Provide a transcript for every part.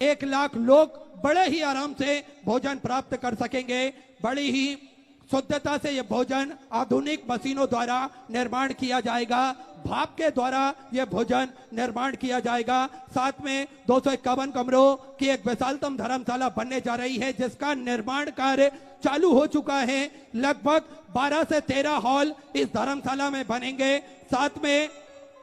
1 लाख लोग बड़े ही आराम से भोजन प्राप्त कर सकेंगे। बड़ी ही शुद्धता से यह भोजन आधुनिक मशीनों द्वारा निर्माण किया जाएगा। भाप के द्वारा यह भोजन निर्माण किया जाएगा। साथ में 251 कमरों की एक विशालतम धर्मशाला बनने जा रही है, जिसका निर्माण कार्य चालू हो चुका है। लगभग 12 से 13 हॉल इस धर्मशाला में बनेंगे। साथ में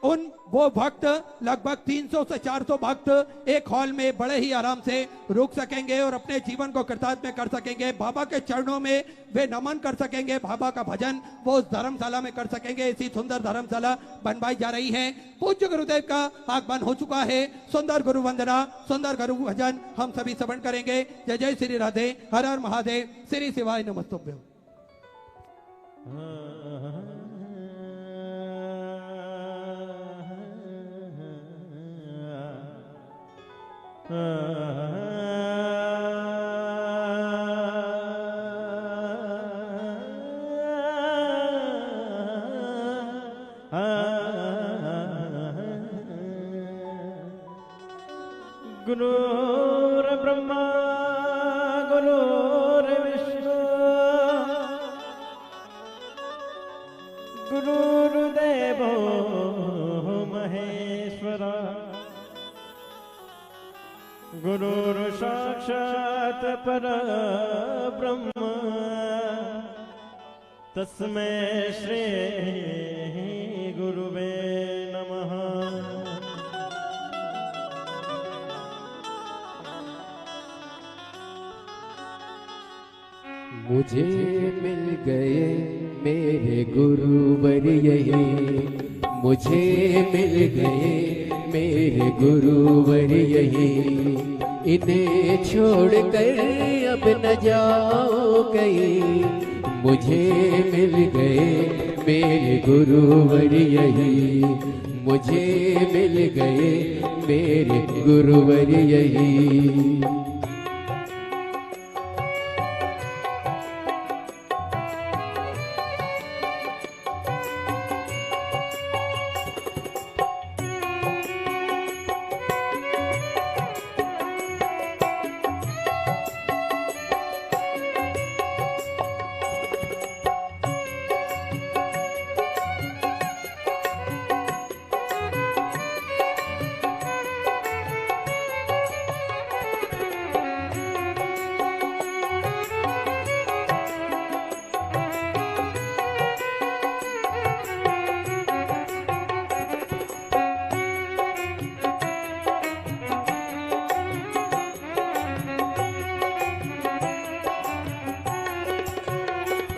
वो भक्त लगभग 300 से 400 भक्त एक हॉल में बड़े ही आराम से रुक सकेंगे और अपने जीवन को कृतार्थ में कर सकेंगे। बाबा के चरणों में वे नमन कर सकेंगे, बाबा का भजन वो उस धर्मशाला में कर सकेंगे। ऐसी सुंदर धर्मशाला बनवाई जा रही है। पूज्य गुरुदेव का आगमन हो चुका है। सुंदर गुरु वंदना, सुंदर गुरु भजन हम सभी श्रवण करेंगे। जय जय श्री राधे, हर हर महादेव, श्री शिवाय नमस्तुभ्यं। गुरुर्ब्रह्मा गुरुर्विष्णु गुरुर्देवो महेश्वरा गुरुर्साक्षात् परब्रह्म तस्मै श्री गुरुवे नमः। मुझे मिल गए मेरे गुरुवर यही, मुझे मिल गए मेरे गुरुवर यही, इन्हें छोड़कर अब न जाओ कहीं। मुझे मिल गए मेरे गुरुवर यही, मुझे मिल गए मेरे गुरुवर यही।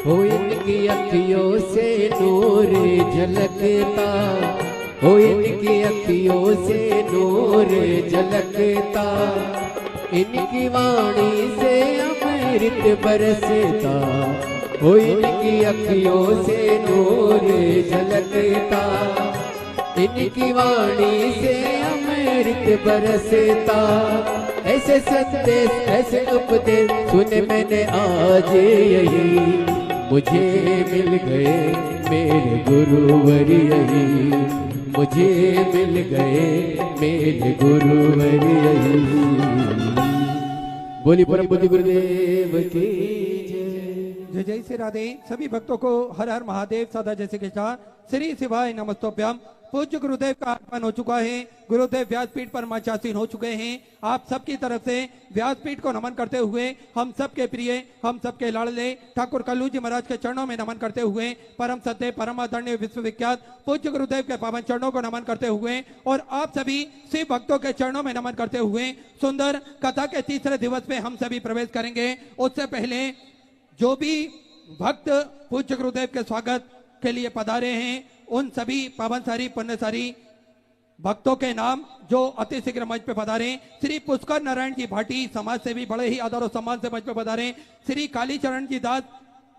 हो इनकी अखियों से नूर झलकता, हो इनकी अखियों से नूर झलकता, इनकी वाणी से अमृत बरसता। हो इनकी अखियों से नूर झलकता, इनकी वाणी से अमृत बरसता। ऐसे संदेश ऐसे उपदेश सुने मैंने आज यही, मुझे मिल गए मेरे गुरुवर यही, मुझे मिल गए मेरे गुरुवर यही। बोली परम बुद्धि गुरुदेव की जय जय श्री राधे। सभी भक्तों को हर हर महादेव, सदा जैसे के साथ श्री शिवाय नमस्तुभ्यं। पूज्य गुरुदेव का आगमन हो चुका है। गुरुदेव व्यासपीठ पर मंचासीन हो चुके हैं। आप सबकी तरफ से व्यासपीठ को नमन करते हुए हम सबके प्रिय, हम सबके लाडले ठाकुर कल्लू जी महाराज के चरणों में नमन करते हुए, परम सत्य परम आदरणीय विश्वविख्यात पूज्य गुरुदेव के पावन चरणों को नमन करते हुए और आप सभी शिव भक्तों के चरणों में नमन करते हुए सुंदर कथा के तीसरे दिवस में हम सभी प्रवेश करेंगे। उससे पहले जो भी भक्त पूज्य गुरुदेव के स्वागत के लिए पधारे हैं, उन सभी पावनसारी पुण्यसारी भक्तों के नाम जो अति शीघ्र मंच पे पधारे। श्री पुष्कर नारायण जी भाटी समाज से भी बड़े ही आदर और सम्मान से मंच पे पधारे। श्री कालीचरण जी दास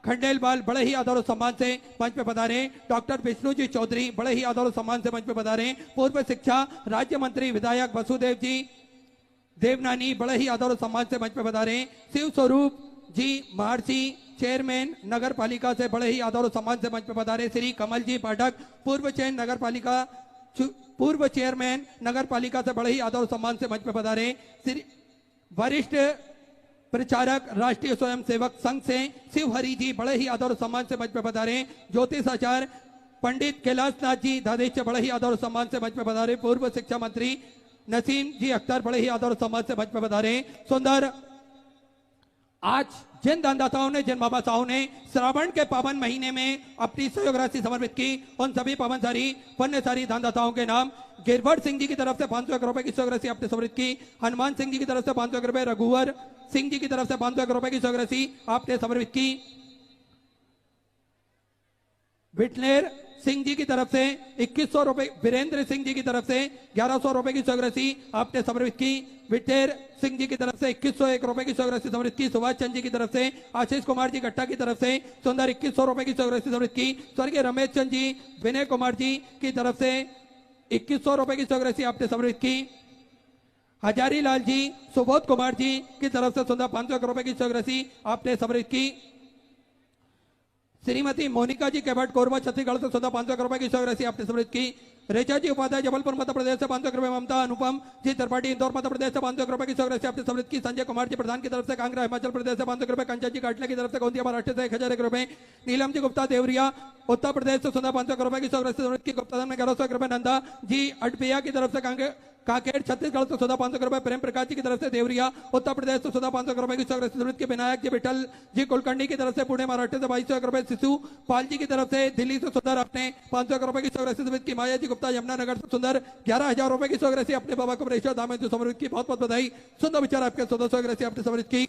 खंडेलवाल बड़े ही आदर और सम्मान से मंच पे पधारे। डॉक्टर विष्णु जी चौधरी बड़े ही आदर और सम्मान से मंच पे पधारे। पूर्व शिक्षा राज्य मंत्री विधायक वसुदेव जी देवनानी बड़े ही आदर और सम्मान से मंच पे पधारे। शिव स्वरूप जी महर्षि चेयरमैन नगर पालिका से बड़े ही आदर और सम्मान से मंच पे पधारे। श्री कमल जी पाठक पूर्व चेयरमैन नगर पालिका से बड़े ही आदर और सम्मान से मंच पे पधारे। वरिष्ठ प्रचारक राष्ट्रीय स्वयंसेवक संघ से शिव हरि जी बड़े ही आदर और सम्मान से मंच पे पधारे। ज्योतिष आचार्य पंडित कैलाश नाथ जी दादेश से बड़े ही आदर और सम्मान से मंच पे पधारे। पूर्व शिक्षा मंत्री नसीम जी अख्तर बड़े ही आदर और सम्मान से मंच पे पधारे। सुंदर आज जिन दानदाताओं ने, जिन बाबासाओं ने श्रावण के पावन महीने में अपनी सहयोग राशि समर्पित की, उन सभी पावनसारी पुण्यसारी दानदाताओं के नाम गिरवर सिंह जी की तरफ से 500 रुपए की सहयोग राशि आपने समर्पित की। हनुमान सिंह जी की तरफ से 500 रुपए, रघुवर सिंह जी की तरफ से 500 रुपए की सहयोग राशि आपने समर्पित की। विटनेर सिंह जी की तरफ से 2100 रुपए, वीरेंद्र सिंह जी की तरफ से 1100 रुपए की सहयोग राशि आपने समर्पित की। विटेर सिंह जी की तरफ से 2101 रुपए की सहयोग राशि समर्पित की। सुभाष चंद जी की तरफ से, आशीष कुमार जी गट्टा की तरफ से सुंदर 2100 रुपए की सहयोग राशि समर्पित की। स्वर्गीय रमेश चंद जी, विनय कुमार जी की तरफ से 2100 रुपए की सहयोग राशि आपने समर्पित की। हजारी लाल जी, सुबोध कुमार जी की तरफ से सुंदर 500 रुपए की सहयोग राशि आपने समर्पित की। श्रीमती मोनिका जी केवट कोरबा छत्तीसगढ़ से 500 रुपए की सहयोग राशि आपने समर्पित की। रेचा जी उपाध्याय जबलपुर मध्य प्रदेश से 500 रुपए। ममता अनुपम जी त्रिपाठी इंदौर मध्य प्रदेश से 500 रुपए की सहयोग राशि आपने समर्पित की। संजय कुमार जी प्रधान की तरफ से कांगड़ा हिमाचल प्रदेश से 500 रुपए। कंचन जी काटले की तरफ से गोंदिया महाराष्ट्र से 1001 रुपए। नीलम जी गुप्ता देवरिया उत्तर प्रदेश से 500 रुपए की सहयोग राशि समर्पित की। गुप्ता में 1100 रुपए। नंदा जी अटपिया की तरफ से काकेर छत्तीसगढ़ से 500 रुपए। प्रेम प्रकाश जी की तरफ से देवरिया उत्तर प्रदेश से 500 रुपए की सहयोग राशि समर्पित की। विनायक जी विठल जी कुलकर्णी की तरफ से पुणे महाराष्ट्र से 2200 रुपए। शिशु पाल जी की तरफ से दिल्ली से सुंदर आपने 500 रुपए की सहयोग राशि समर्पित की। माया जी गुप्ता यमुनानगर से सुंदर 11,000 रुपए की सहयोग राशि अपने बाबा को प्रेषा दाम जो समर्पित की। बहुत बहुत बधाई। सुंदर विचार आपके सुंदर सहयोग राशि आपने समर्पित की।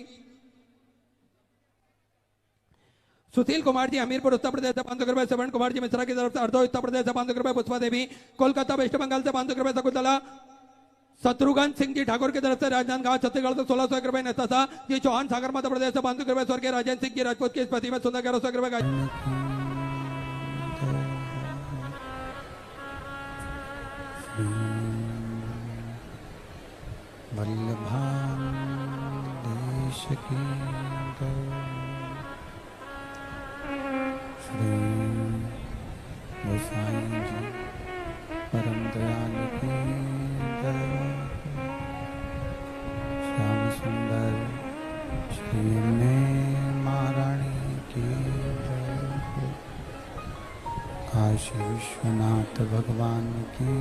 सुशील कुमार जी हमीरपुर उत्तर प्रदेश से 500 रुपए। श्रवण कुमार जी मिश्रा की तरफ से अर्धो उत्तर प्रदेश से 500 रुपए। पुष्पा देवी कोलकाता वेस्ट बंगाल से 500 रुपए। शकुंतला शत्रुघ्न सिंह जी ठाकुर की तरफ से राजनांदगांव छत्तीसगढ़ से 1600 रुपए। नताशा जी चौहान सागर मध्य प्रदेश से 500 रुपए। स्वर्गीय राजेंद्र सिंह जी राजपूत की स्मृति में सुंदर 1100 रुपए। वल्लभान देश की श्री गोसाई जी परम दयाल की श्याम सुंदर श्री महारानी की काशी विश्वनाथ भगवान की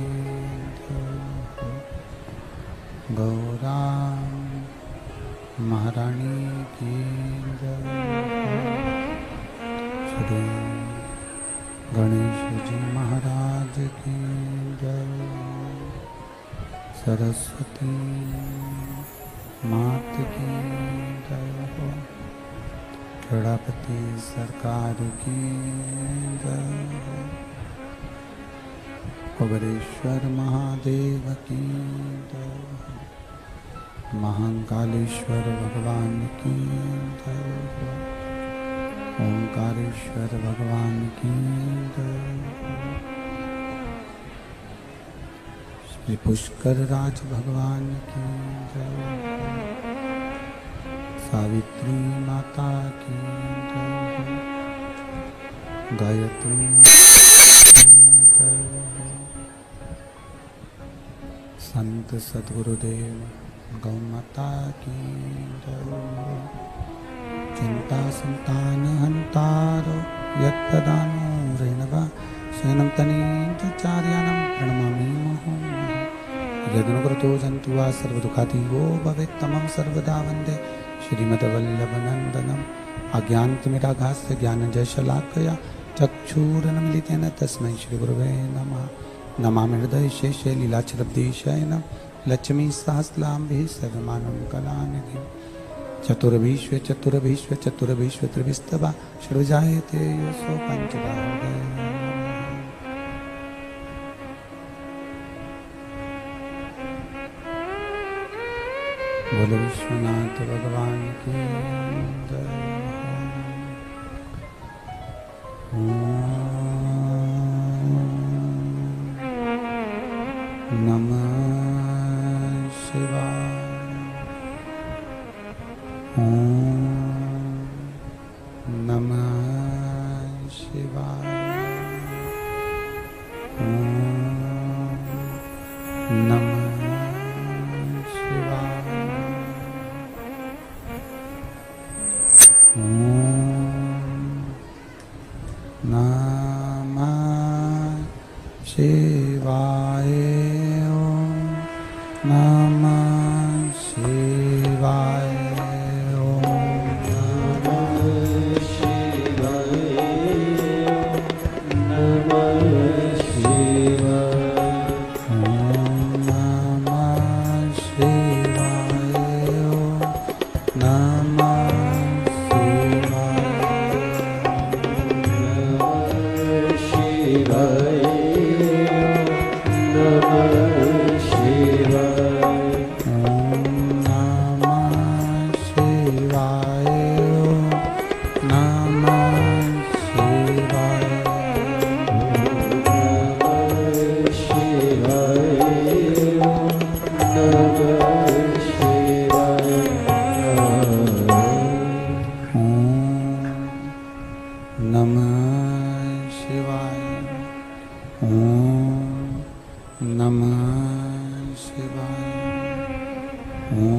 गौरा महारानी की श्री गणेश जी महाराज की जय। सरस्वती मात की जय। गणपति सरकार की जय। कुबेरेश्वर महादेव की जय। महाकालेश्वर भगवान की जय। ओंकारेश्वर भगवान की जय। श्री पुष्कर राज भगवान की जय। सावित्री माता की जय। गायत्री जय। संत सद्गुरुदेव गौ माता की जय। चिंता संतान हंतारो यत्पदानो रेणवा शयनं तनीचार्यानं प्रणमामि मुहुः। यदनुकृतो जन्तु वा सर्वदुःखातीतो भवेत् तमं सर्वदा वन्दे श्रीमद्वल्लभनन्दनम्। अज्ञानतिमिराघास्य ज्ञानजशलाकया चक्षुरुन्मीलितेन तस्मै श्रीगुरवे नमः। नमामि हृदयशेषे लीलाचरब्देशयनं लक्ष्मी सहस्रलाम्भिः सर्वमानं कलानिधिम्। चतुर्विश्व चतुर्विश्व चतुर्विश्व त्रिविस्तवा षड्जायते यशो पंचदा। बोलो विश्वनाथ भगवान की जय। नमः शिवाय। नमः शिवाय। नमः शिवाय। नमः शिवाय। ओम नमः शिवाय। ओम नमः शिवाय। नमः शिवाय। ओम नमः शिवाय। ओम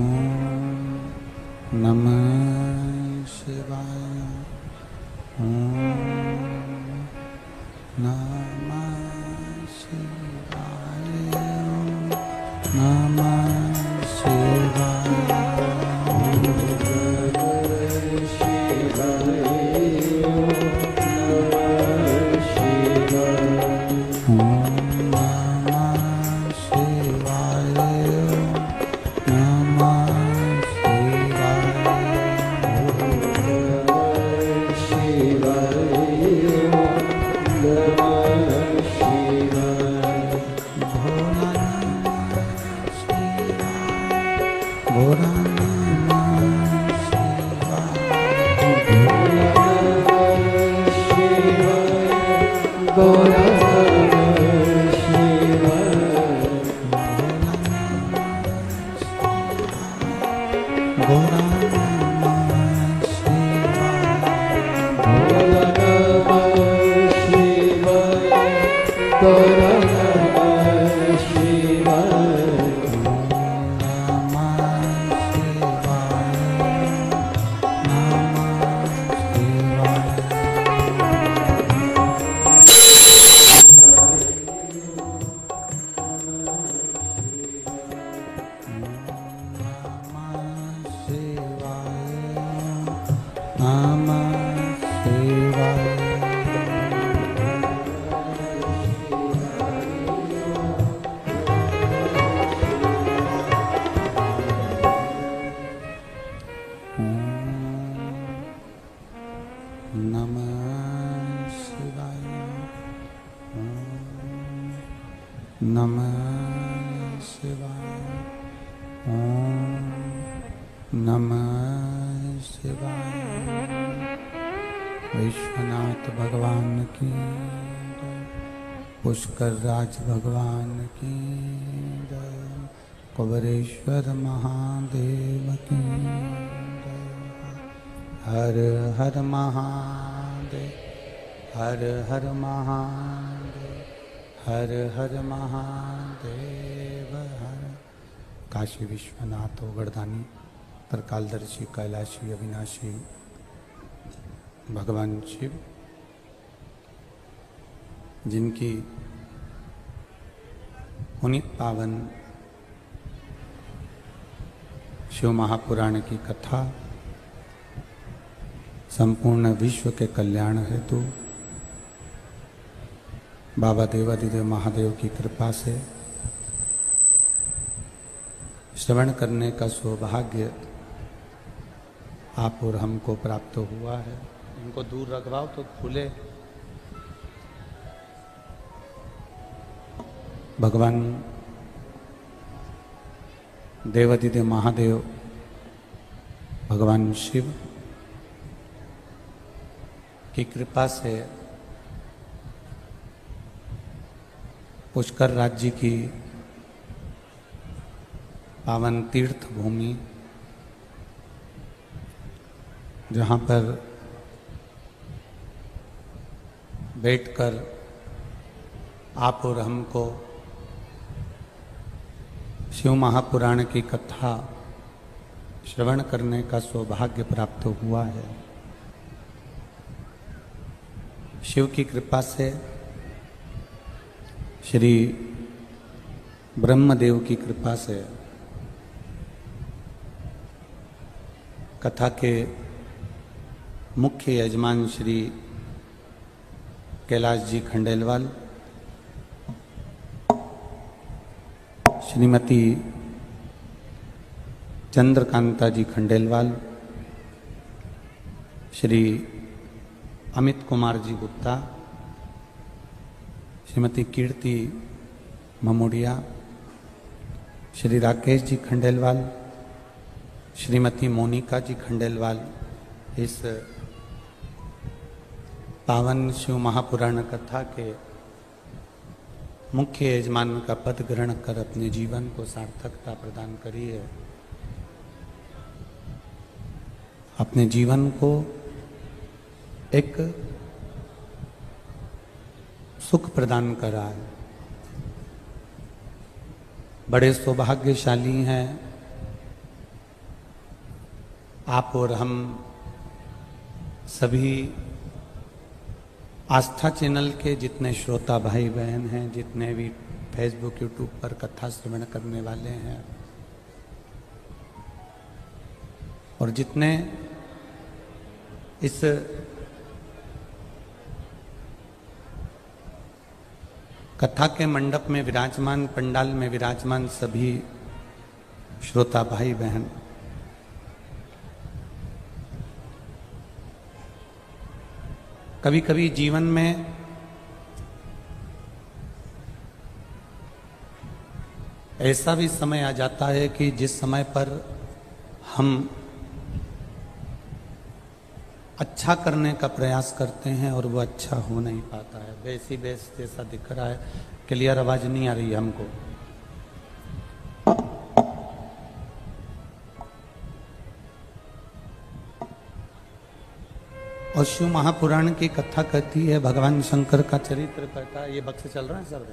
नमः विश्वनाथ भगवान की जय। पुष्कर राज भगवान की जय। कुबरेश्वर महादेव की जय। हर हर महादेव। हर हर महादेव। हर हर महादेव। हर काशी विश्वनाथ ओगड़दानी त्रिकालदर्शी कैलाशी अविनाशी भगवान शिव, जिनकी पुनीत पावन शिव महापुराण की कथा संपूर्ण विश्व के कल्याण हेतु बाबा देवादिदेव महादेव की कृपा से श्रवण करने का सौभाग्य आप और हमको प्राप्त हुआ है। इनको दूर रखवाओ तो खुले। भगवान देवादिदेव महादेव भगवान शिव की कृपा से पुष्कर राज्य की पावन तीर्थ भूमि, जहाँ पर बैठकर आप और हमको शिव महापुराण की कथा श्रवण करने का सौभाग्य प्राप्त हुआ है। शिव की कृपा से, श्री ब्रह्मदेव की कृपा से कथा के मुख्य यजमान श्री कैलाश जी खंडेलवाल, श्रीमती चंद्रकांता जी खंडेलवाल, श्री अमित कुमार जी गुप्ता, श्रीमती कीर्ति ममोडिया, श्री राकेश जी खंडेलवाल, श्रीमती मोनिका जी खंडेलवाल इस पावन शिव महापुराण कथा के मुख्य यजमान का पद ग्रहण कर अपने जीवन को सार्थकता प्रदान करी है। अपने जीवन को एक सुख प्रदान करा है। बड़े सौभाग्यशाली हैं आप और हम सभी आस्था चैनल के जितने श्रोता भाई बहन हैं, जितने भी फेसबुक यूट्यूब पर कथा श्रवण करने वाले हैं और जितने इस कथा के मंडप में विराजमान, पंडाल में विराजमान सभी श्रोता भाई बहन, कभी कभी जीवन में ऐसा भी समय आ जाता है कि जिस समय पर हम अच्छा करने का प्रयास करते हैं और वो अच्छा हो नहीं पाता है। वैसी बेस जैसा दिख रहा है। क्लियर आवाज नहीं आ रही है हमको। और शिव महापुराण की कथा कहती है, भगवान शंकर का चरित्र कहता है। ये बक्से चल रहा है सब?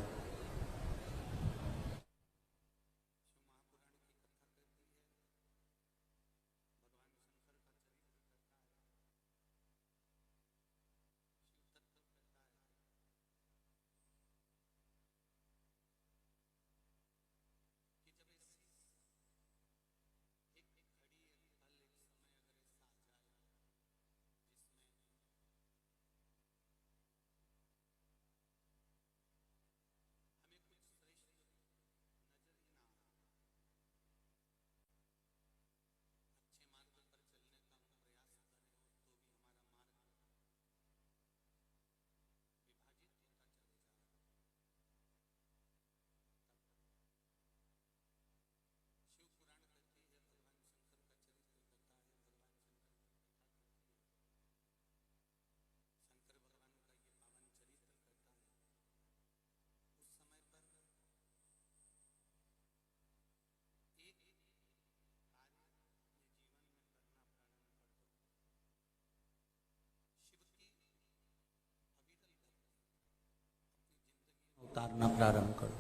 उतारना प्रारंभ करो।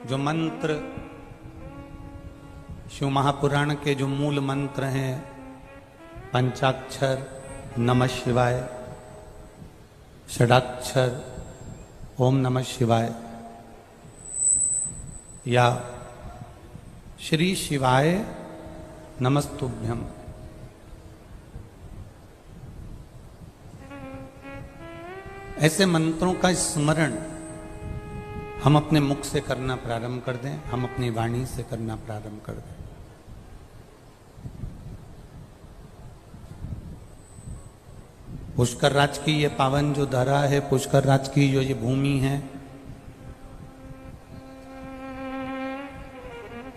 जो मंत्र शिव महापुराण के जो मूल मंत्र हैं, पंचाक्षर नमः शिवाय, षडाक्षर ओम नमः शिवाय या श्री शिवाय नमस्तुभ्यम, ऐसे मंत्रों का स्मरण हम अपने मुख से करना प्रारंभ कर दें, हम अपनी वाणी से करना प्रारंभ कर दें। पुष्कर राज की ये पावन जो धरा है, पुष्कर राज की जो ये भूमि है,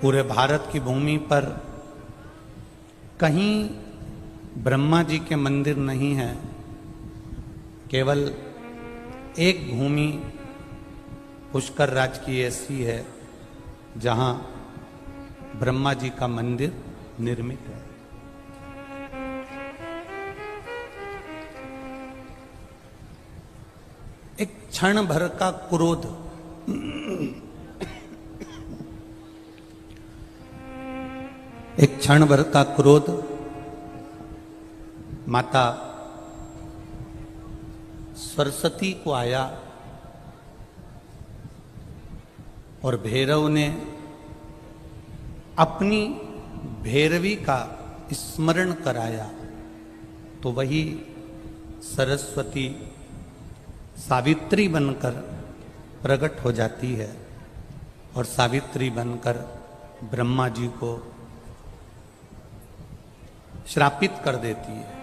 पूरे भारत की भूमि पर कहीं ब्रह्मा जी के मंदिर नहीं है। केवल एक भूमि पुष्कर राज की ऐसी है जहां ब्रह्मा जी का मंदिर निर्मित है। एक क्षण भर का क्रोध, एक क्षण भर का क्रोध माता सरस्वती को आया और भैरव ने अपनी भैरवी का स्मरण कराया, तो वही सरस्वती सावित्री बनकर प्रकट हो जाती है और सावित्री बनकर ब्रह्मा जी को श्रापित कर देती है।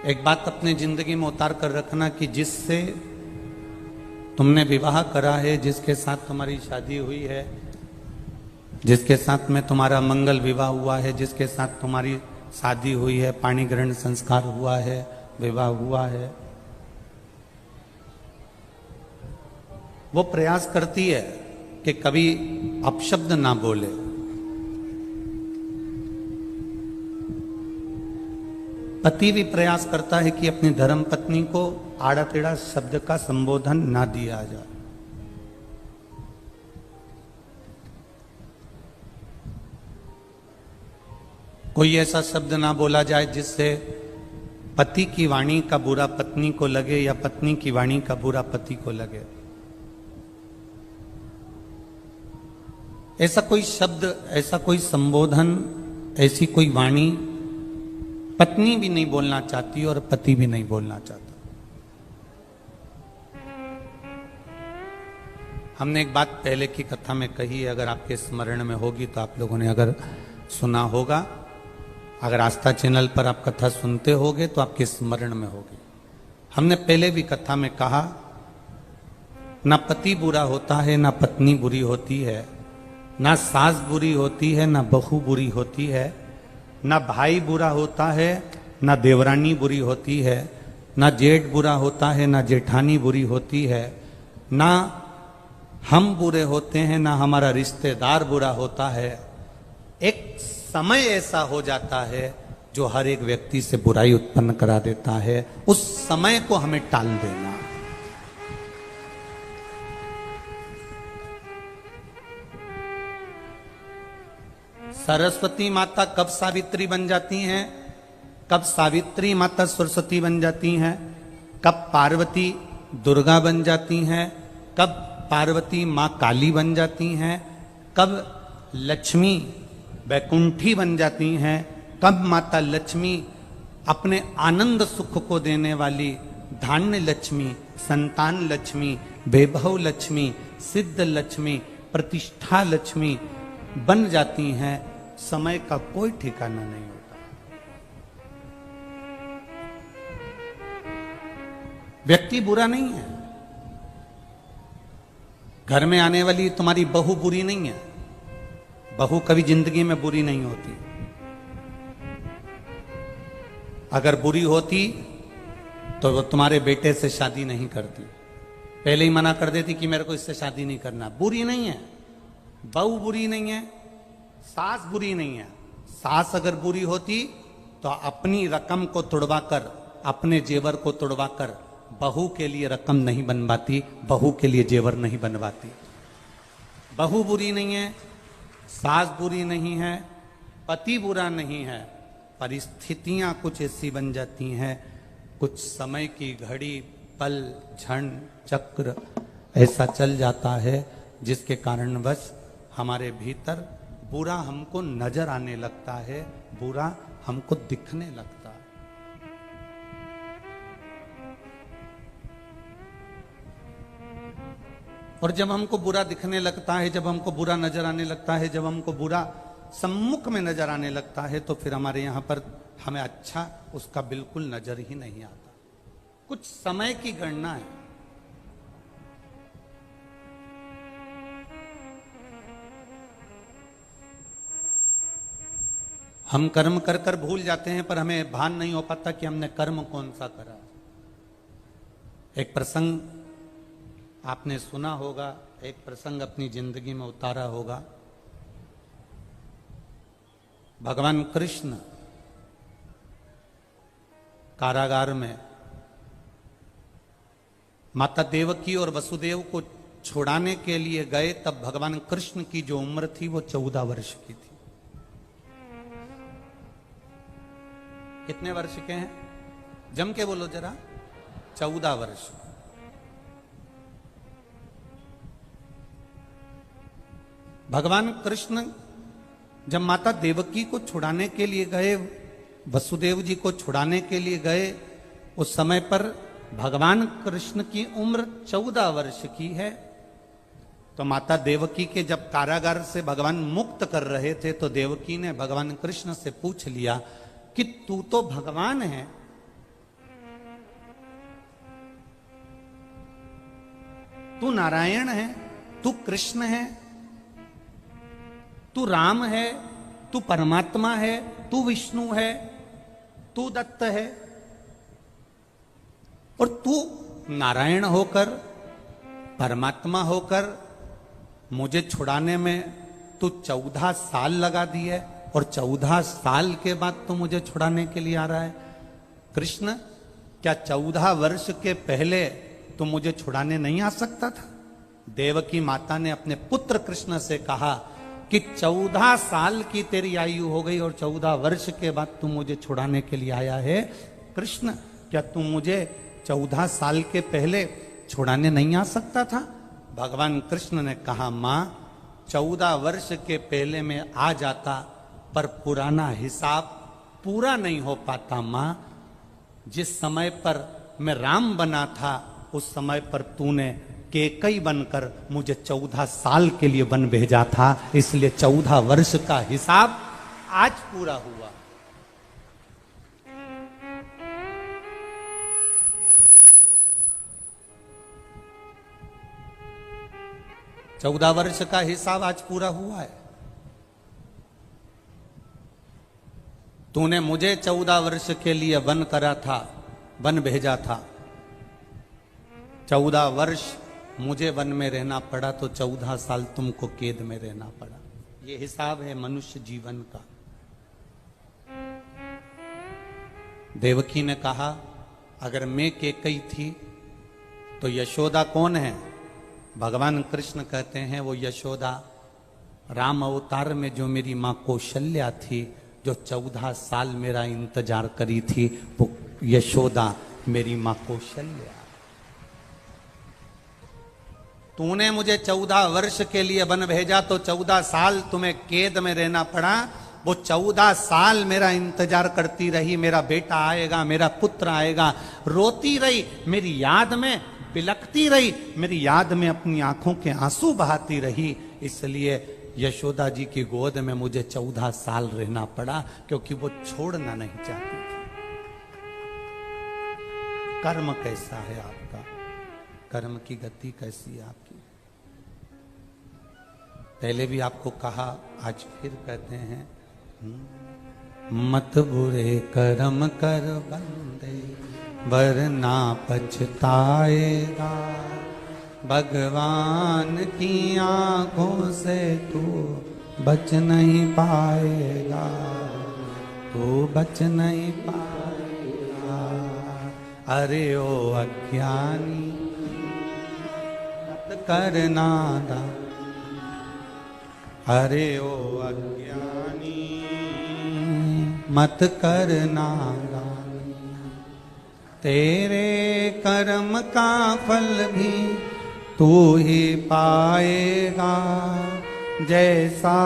एक बात अपने जिंदगी में उतार कर रखना कि जिससे तुमने विवाह करा है, जिसके साथ तुम्हारी शादी हुई है, जिसके साथ में तुम्हारा मंगल विवाह हुआ है, जिसके साथ तुम्हारी शादी हुई है, पाणी ग्रहण संस्कार हुआ है, विवाह हुआ है, वो प्रयास करती है कि कभी अपशब्द ना बोले। पति भी प्रयास करता है कि अपनी धर्म पत्नी को आड़ा टेढ़ा शब्द का संबोधन ना दिया जाए। कोई ऐसा शब्द ना बोला जाए जिससे पति की वाणी का बुरा पत्नी को लगे या पत्नी की वाणी का बुरा पति को लगे। ऐसा कोई शब्द, ऐसा कोई संबोधन, ऐसी कोई वाणी पत्नी भी नहीं बोलना चाहती और पति भी नहीं बोलना चाहता। हमने एक बात पहले की कथा में कही है, अगर आपके स्मरण में होगी तो आप लोगों ने अगर सुना होगा, अगर आस्था चैनल पर आप कथा सुनते होगे तो आपके स्मरण में होगी। हमने पहले भी कथा में कहा, ना पति बुरा होता है, ना पत्नी बुरी होती है, ना सास बुरी होती है, ना बहू बुरी होती है, ना भाई बुरा होता है, ना देवरानी बुरी होती है, ना जेठ बुरा होता है, ना जेठानी बुरी होती है, ना हम बुरे होते हैं, ना हमारा रिश्तेदार बुरा होता है। एक समय ऐसा हो जाता है जो हर एक व्यक्ति से बुराई उत्पन्न करा देता है। उस समय को हमें टाल देना। सरस्वती माता कब सावित्री बन जाती हैं? कब सावित्री माता सरस्वती बन जाती हैं? कब पार्वती दुर्गा बन जाती हैं? कब पार्वती माँ काली बन जाती हैं? कब लक्ष्मी वैकुंठी बन जाती हैं? कब माता लक्ष्मी अपने आनंद सुख को देने वाली धान्य लक्ष्मी, संतान लक्ष्मी, वैभव लक्ष्मी, सिद्ध लक्ष्मी, प्रतिष्ठा लक्ष्मी बन जाती हैं? समय का कोई ठिकाना नहीं होता। व्यक्ति बुरा नहीं है। घर में आने वाली तुम्हारी बहू बुरी नहीं है। बहू कभी जिंदगी में बुरी नहीं होती। अगर बुरी होती तो वो तुम्हारे बेटे से शादी नहीं करती, पहले ही मना कर देती कि मेरे को इससे शादी नहीं करना। बुरी नहीं है, बहू बुरी नहीं है, सास बुरी नहीं है। सास अगर बुरी होती तो अपनी रकम को तुड़वाकर, अपने जेवर को तुड़वाकर बहू के लिए रकम नहीं बनवाती, बहू के लिए जेवर नहीं बनवाती। बहू बुरी नहीं है, सास बुरी नहीं है, पति बुरा नहीं है। परिस्थितियां कुछ ऐसी बन जाती हैं, कुछ समय की घड़ी, पल, क्षण, चक्र ऐसा चल जाता है जिसके कारणवश हमारे भीतर बुरा हमको नजर आने लगता है, बुरा हमको दिखने लगता है। और जब हमको बुरा दिखने लगता है, जब हमको बुरा नजर आने लगता है, जब हमको बुरा सम्मुख में नजर आने लगता है, तो फिर हमारे यहां पर हमें अच्छा उसका बिल्कुल नजर ही नहीं आता। कुछ समय की गणना है। हम कर्म कर कर भूल जाते हैं, पर हमें भान नहीं हो पाता कि हमने कर्म कौन सा करा। एक प्रसंग आपने सुना होगा, एक प्रसंग अपनी जिंदगी में उतारा होगा। भगवान कृष्ण कारागार में माता देवकी और वसुदेव को छुड़ाने के लिए गए, तब भगवान कृष्ण की जो उम्र थी वो 14 वर्ष की थी। कितने वर्ष के हैं? जम के बोलो जरा। 14 वर्ष। भगवान कृष्ण जब माता देवकी को छुड़ाने के लिए गए, वसुदेव जी को छुड़ाने के लिए गए, उस समय पर भगवान कृष्ण की उम्र 14 वर्ष की है। तो माता देवकी के जब कारागार से भगवान मुक्त कर रहे थे तो देवकी ने भगवान कृष्ण से पूछ लिया कि तू तो भगवान है, तू नारायण है, तू कृष्ण है, तू राम है, तू परमात्मा है, तू विष्णु है, तू दत्त है, और तू नारायण होकर, परमात्मा होकर मुझे छुड़ाने में तू 14 साल लगा दिए और 14 साल के बाद तू मुझे छुड़ाने के लिए आ रहा है। कृष्ण, क्या 14 वर्ष के पहले तू मुझे छुड़ाने नहीं आ सकता था? देवकी माता ने अपने पुत्र कृष्ण से कहा कि 14 साल की तेरी आयु हो गई और 14 वर्ष के बाद तू मुझे छुड़ाने के लिए आया है। कृष्ण, क्या तू मुझे 14 साल के पहले छुड़ाने नहीं आ सकता था? भगवान कृष्ण ने कहा, मां 14 वर्ष के पहले मैं आ जाता, पर पुराना हिसाब पूरा नहीं हो पाता। मां, जिस समय पर मैं राम बना था उस समय पर तूने केकई बनकर मुझे 14 साल के लिए वन भेजा था, इसलिए 14 वर्ष का हिसाब आज पूरा हुआ। चौदह वर्ष का हिसाब आज पूरा हुआ है। तूने मुझे 14 वर्ष के लिए वन करा था, वन भेजा था। 14 वर्ष मुझे वन में रहना पड़ा तो 14 साल तुमको कैद में रहना पड़ा। ये हिसाब है मनुष्य जीवन का। देवकी ने कहा, अगर मैं केकई थी तो यशोदा कौन है? भगवान कृष्ण कहते हैं वो यशोदा राम अवतार में जो मेरी मां कौशल्या थी, जो 14 साल मेरा इंतजार करी थी, वो यशोदा मेरी मां कौशल्या। तूने मुझे 14 वर्ष के लिए वन भेजा तो 14 साल तुम्हें कैद में रहना पड़ा। वो 14 साल मेरा इंतजार करती रही, मेरा बेटा आएगा, मेरा पुत्र आएगा। रोती रही, मेरी याद में बिलखती रही, मेरी याद में अपनी आंखों के आंसू बहाती रही। इसलिए यशोदा जी की गोद में मुझे 14 साल रहना पड़ा, क्योंकि वो छोड़ना नहीं चाहती थी। कर्म कैसा है आपका? कर्म की गति कैसी है आपकी? पहले भी आपको कहा, आज फिर कहते हैं, मत बुरे कर्म कर बंदे वरना पछताएगा। भगवान की आंखों से तू बच नहीं पाएगा, तू बच नहीं पाएगा। अरे ओ अज्ञानी मत कर नादान, अरे ओ अज्ञानी मत कर नादान। तेरे कर्म का फल भी तू ही पाएगा, जैसा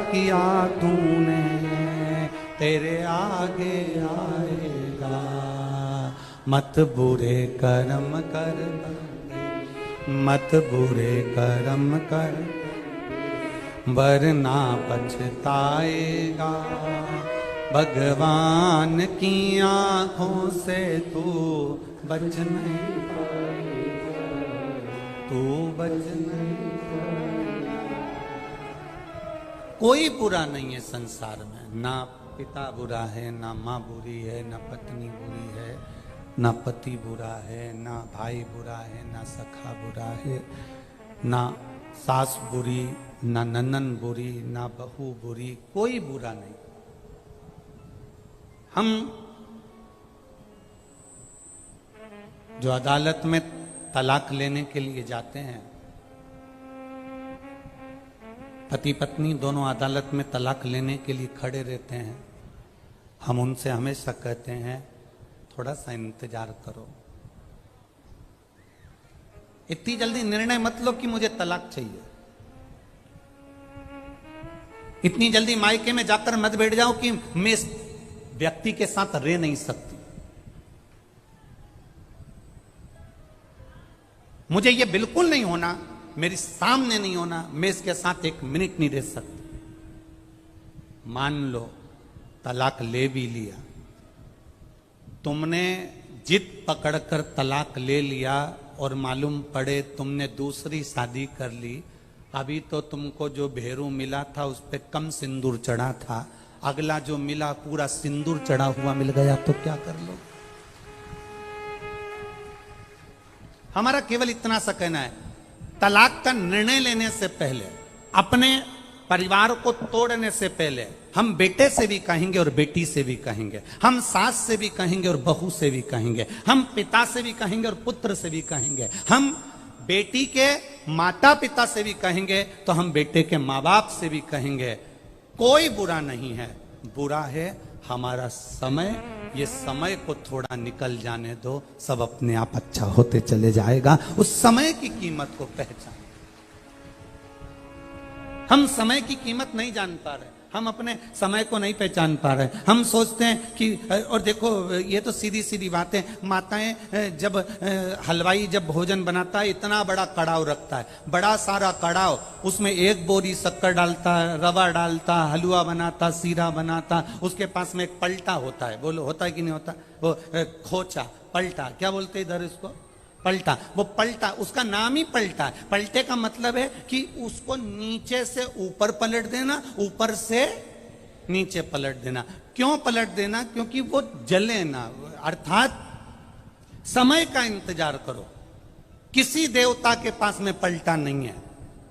किया तूने तेरे आगे आएगा। मत बुरे कर्म कर, मत बुरे कर्म कर वरना पछताएगा। भगवान की आंखों से तू बच नहीं पाएगा, तू बच नहीं पाएगा। कोई बुरा नहीं है संसार में, ना पिता बुरा है, ना माँ बुरी है, ना पत्नी बुरी है, ना पति बुरा है, ना भाई बुरा है, ना सखा बुरा है, ना सास बुरी, ना ननन बुरी, ना बहू बुरी, कोई बुरा नहीं। हम जो अदालत में तलाक लेने के लिए जाते हैं, पति पत्नी दोनों अदालत में तलाक लेने के लिए खड़े रहते हैं। हम उनसे हमेशा कहते हैं थोड़ा सा इंतजार करो, इतनी जल्दी निर्णय मत लो कि मुझे तलाक चाहिए, इतनी जल्दी मायके में जाकर मत बैठ जाओ कि मैं इस व्यक्ति के साथ रह नहीं सकती, मुझे ये बिल्कुल नहीं होना, मेरे सामने नहीं होना, मैं इसके साथ एक मिनट नहीं रह सकती। मान लो तलाक ले भी लिया, तुमने जिद पकड़कर तलाक ले लिया और मालूम पड़े तुमने दूसरी शादी कर ली, अभी तो तुमको जो भेरू मिला था उस पे कम सिंदूर चढ़ा था, अगला जो मिला पूरा सिंदूर चढ़ा हुआ मिल गया तो क्या कर लो। हमारा केवल इतना सा कहना है, तलाक का निर्णय लेने से पहले, अपने परिवार को तोड़ने से पहले, हम बेटे से भी कहेंगे और बेटी से भी कहेंगे, हम सास से भी कहेंगे और बहू से भी कहेंगे, हम पिता से भी कहेंगे और पुत्र से भी कहेंगे, हम बेटी के माता पिता से भी कहेंगे तो हम बेटे के माँ बाप से भी कहेंगे। कोई बुरा नहीं है, बुरा है हमारा समय। ये समय को थोड़ा निकल जाने दो, सब अपने आप अच्छा होते चले जाएगा। उस समय की कीमत को पहचान, हम समय की कीमत नहीं जान पा रहे, हम अपने समय को नहीं पहचान पा रहे। हम सोचते हैं कि, और देखो ये तो सीधी सीधी बातें, माताएं जब हलवाई जब भोजन बनाता है इतना बड़ा कड़ाव रखता है, बड़ा सारा कड़ाव, उसमें एक बोरी शक्कर डालता है, रवा डालता, हलवा बनाता, सीरा बनाता, उसके पास में एक पलटा होता है, बोलो होता है कि नहीं होता, वो खोचा पलटा, क्या बोलते इधर इसको, पलटा। वो पलटा, उसका नाम ही पलटा है। पलटे का मतलब है कि उसको नीचे से ऊपर पलट देना, ऊपर से नीचे पलट देना। क्यों पलट देना? क्योंकि वो जले ना। अर्थात समय का इंतजार करो। किसी देवता के पास में पलटा नहीं है,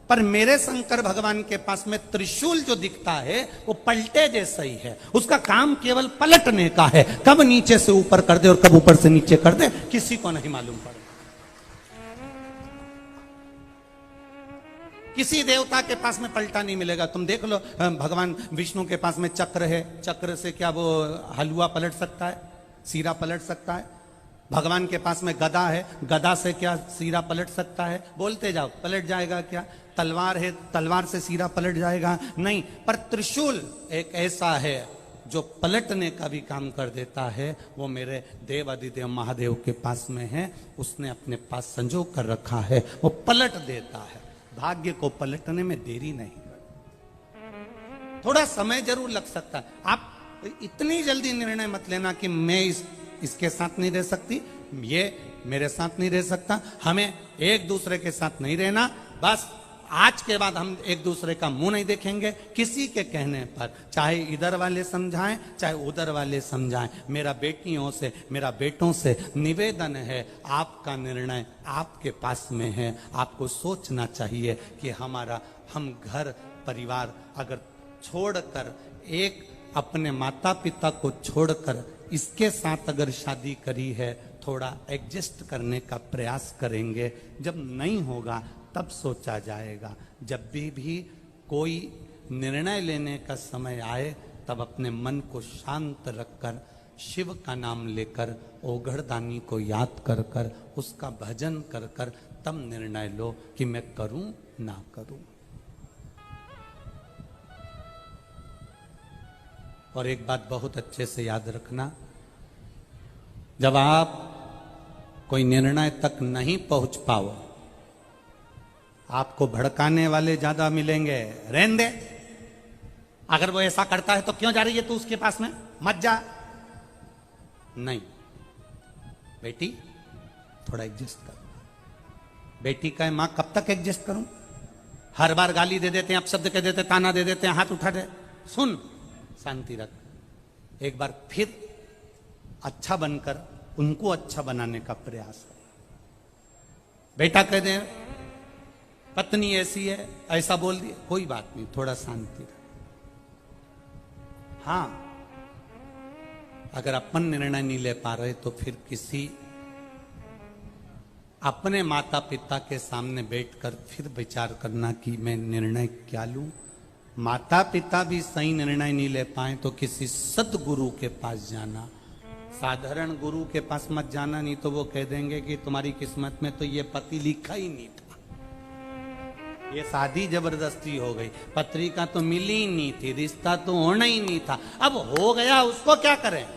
पर मेरे शंकर भगवान के पास में त्रिशूल जो दिखता है वो पलटे जैसा ही है। उसका काम केवल पलटने का है, कब नीचे से ऊपर कर दे और कब ऊपर से नीचे कर दे किसी को नहीं मालूम पड़े। किसी देवता के पास में पलटा नहीं मिलेगा। तुम देख लो, भगवान विष्णु के पास में चक्र है, चक्र से क्या वो हलवा पलट सकता है, सीरा पलट सकता है? भगवान के पास में गदा है, गदा से क्या सीरा पलट सकता है? बोलते जाओ, पलट जाएगा क्या? तलवार है, तलवार से सीरा पलट जाएगा? नहीं। पर त्रिशूल एक ऐसा है जो पलटने का भी काम कर देता है। वो मेरे देव अधिदेव महादेव के पास में है, उसने अपने पास संजो कर रखा है, वो पलट देता है। भाग्य को पलटने में देरी नहीं, थोड़ा समय जरूर लग सकता है। आप इतनी जल्दी निर्णय मत लेना कि मैं इसके साथ नहीं रह सकती, ये मेरे साथ नहीं रह सकता। हमें एक दूसरे के साथ नहीं रहना, बस आज के बाद हम एक दूसरे का मुंह नहीं देखेंगे किसी के कहने पर, चाहे इधर वाले समझाएं चाहे उधर वाले समझाएं। मेरा बेटियों से, मेरा बेटों से निवेदन है, आपका निर्णय आपके पास में है। आपको सोचना चाहिए कि हम घर परिवार अगर छोड़कर, एक अपने माता पिता को छोड़कर इसके साथ अगर शादी करी है, थोड़ा एडजस्ट करने का प्रयास करेंगे। जब नहीं होगा तब सोचा जाएगा। जब भी कोई निर्णय लेने का समय आए, तब अपने मन को शांत रखकर, शिव का नाम लेकर, ओघड़दानी को याद कर कर, उसका भजन कर कर, तब निर्णय लो कि मैं करूं ना करूं। और एक बात बहुत अच्छे से याद रखना, जब आप कोई निर्णय तक नहीं पहुंच पाओ, आपको भड़काने वाले ज्यादा मिलेंगे। रहने दे, अगर वो ऐसा करता है तो क्यों जा रही है तू उसके पास में, मत जा। नहीं बेटी, थोड़ा एडजस्ट कर। बेटी का मां कब तक एडजस्ट करूं? हर बार गाली दे देते हैं, अपशब्द कह देते, ताना दे देते हैं, हाथ उठा दे। सुन, शांति रख। एक बार फिर अच्छा बनकर उनको अच्छा बनाने का प्रयास कर। बेटा कह दे पत्नी ऐसी है, ऐसा बोल दिया, कोई बात नहीं, थोड़ा शांति रख। हाँ, अगर अपन निर्णय नहीं ले पा रहे तो फिर किसी अपने माता पिता के सामने बैठकर फिर विचार करना कि मैं निर्णय क्या लूं, माता पिता भी सही निर्णय नहीं ले पाए तो किसी सदगुरु के पास जाना। साधारण गुरु के पास मत जाना, नहीं तो वो कह देंगे कि तुम्हारी किस्मत में तो ये पति लिखा ही नहीं था, ये शादी जबरदस्ती हो गई, पत्रिका तो मिली ही नहीं थी, रिश्ता तो होना ही नहीं था, अब हो गया उसको क्या करें।